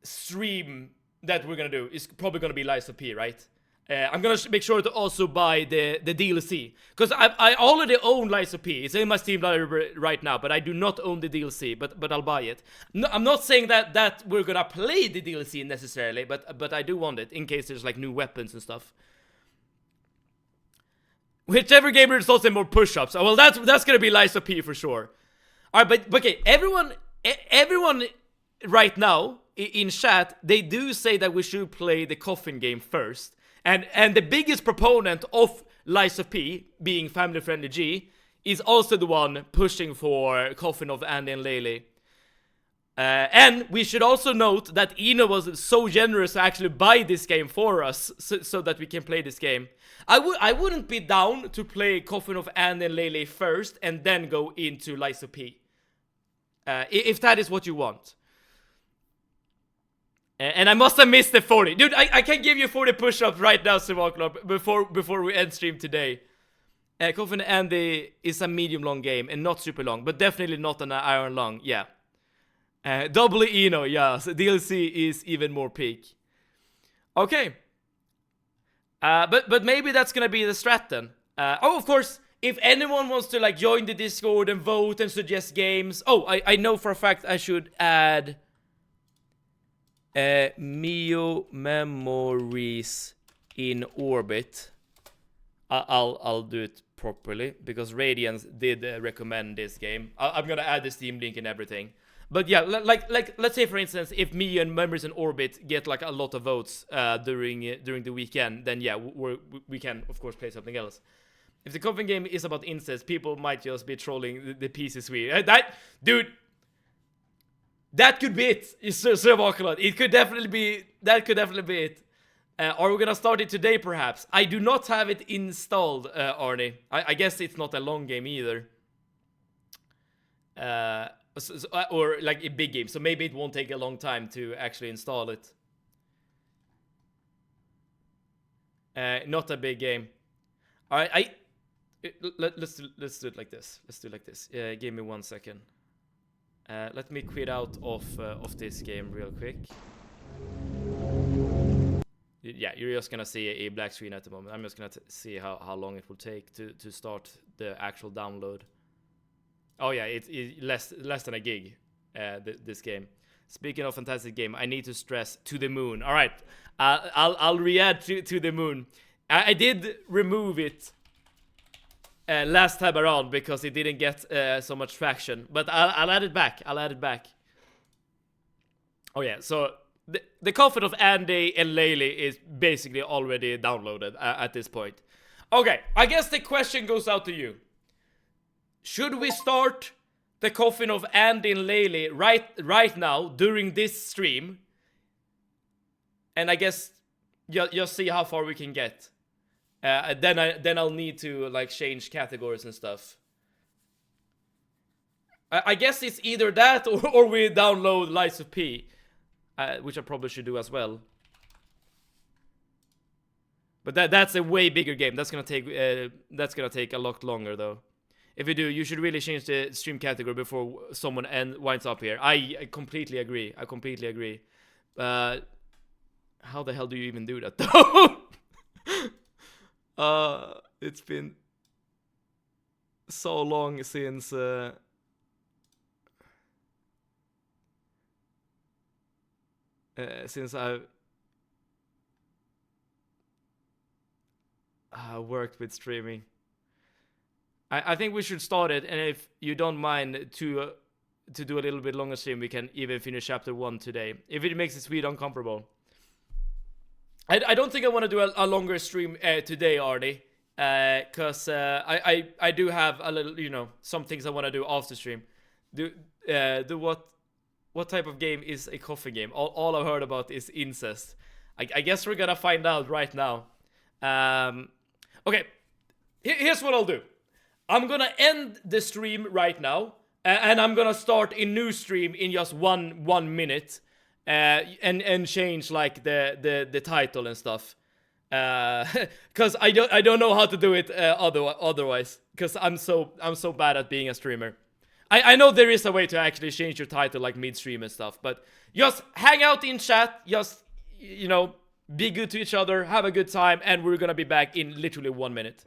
A: stream that we're gonna do is probably gonna be Liza P, right? I'm gonna make sure to also buy the DLC, because I already own Liza P. It's in my Steam library right now, but I do not own the DLC. But I'll buy it. No, I'm not saying that we're gonna play the DLC necessarily, but I do want it in case there's like new weapons and stuff. Whichever gamer results in more push-ups. Well, that's gonna be Liza P for sure. All right, but okay, everyone right now in chat, they do say that we should play the Coffin game first. And the biggest proponent of Liza P, being Family Friendly G, is also the one pushing for Coffin of Andy and Laley. And we should also note that Eno was so generous to actually buy this game for us, so that we can play this game. I wouldn't be down to play Coffin of Andy and Laley first, and then go into Liza P. If that is what you want. And I must have missed the 40. Dude, I can give you 40 push-ups right now, Sivaklop, before we end stream today. Coffin Andy is a medium-long game, and not super long, but definitely not an iron lung, yeah. Double Eno, yeah, so DLC is even more peak. Okay. But maybe that's gonna be the strat then. Oh, of course, if anyone wants to like join the Discord and vote and suggest games. Oh, I know for a fact I should add... Mio Memories in Orbit. I'll do it properly, because Radiance did recommend this game. I'm gonna add the Steam link and everything. But yeah, like let's say for instance, if me and Memories in Orbit get like a lot of votes during the weekend, then yeah, we can of course play something else. If the Coffin game is about incest, people might just be trolling the PC suite. Dude. That could be it. It could definitely be. That could definitely be it. Are we gonna start it today, perhaps? I do not have it installed, Arnie. I guess it's not a long game either. Or like a big game, so maybe it won't take a long time to actually install it. Not a big game. All right, let's do it like this. Let's do it like this. Give me 1 second. Let me quit out of this game real quick. Yeah, you're just gonna see a black screen at the moment. I'm just gonna see how long it will take to start the actual download. Oh yeah, it's less than a gig. This game. Speaking of fantastic game, I need to stress To the Moon. All right, I'll re-add to the Moon. I did remove it. Last time around because it didn't get so much traction, but I'll add it back. Oh yeah, so the Coffin of Andy and Laley is basically already downloaded at this point. Okay, I guess the question goes out to you. Should we start the Coffin of Andy and Laley right now during this stream? And I guess just see how far we can get. Then I'll need to like change categories and stuff. I guess it's either that or we download Liza P, which I probably should do as well. But that's a way bigger game. That's gonna take a lot longer though. If you do, you should really change the stream category before someone winds up here. I completely agree. How the hell do you even do that though? It's been so long since I've worked with streaming. I think we should start it, and if you don't mind to do a little bit longer stream, we can even finish chapter 1 today. If it makes it sweet uncomfortable. I don't think I want to do a longer stream today, Arnie, because I do have a little, some things I want to do after stream. What type of game is a coffee game? All I've heard about is incest. I guess we're gonna find out right now. Okay, here's what I'll do. I'm gonna end the stream right now, and I'm gonna start a new stream in just one minute. and change like the title and stuff. Cause I don't know how to do it otherwise. Cause I'm so bad at being a streamer. I know there is a way to actually change your title like midstream and stuff, but just hang out in chat, just, you know, be good to each other, have a good time, and we're gonna be back in literally 1 minute.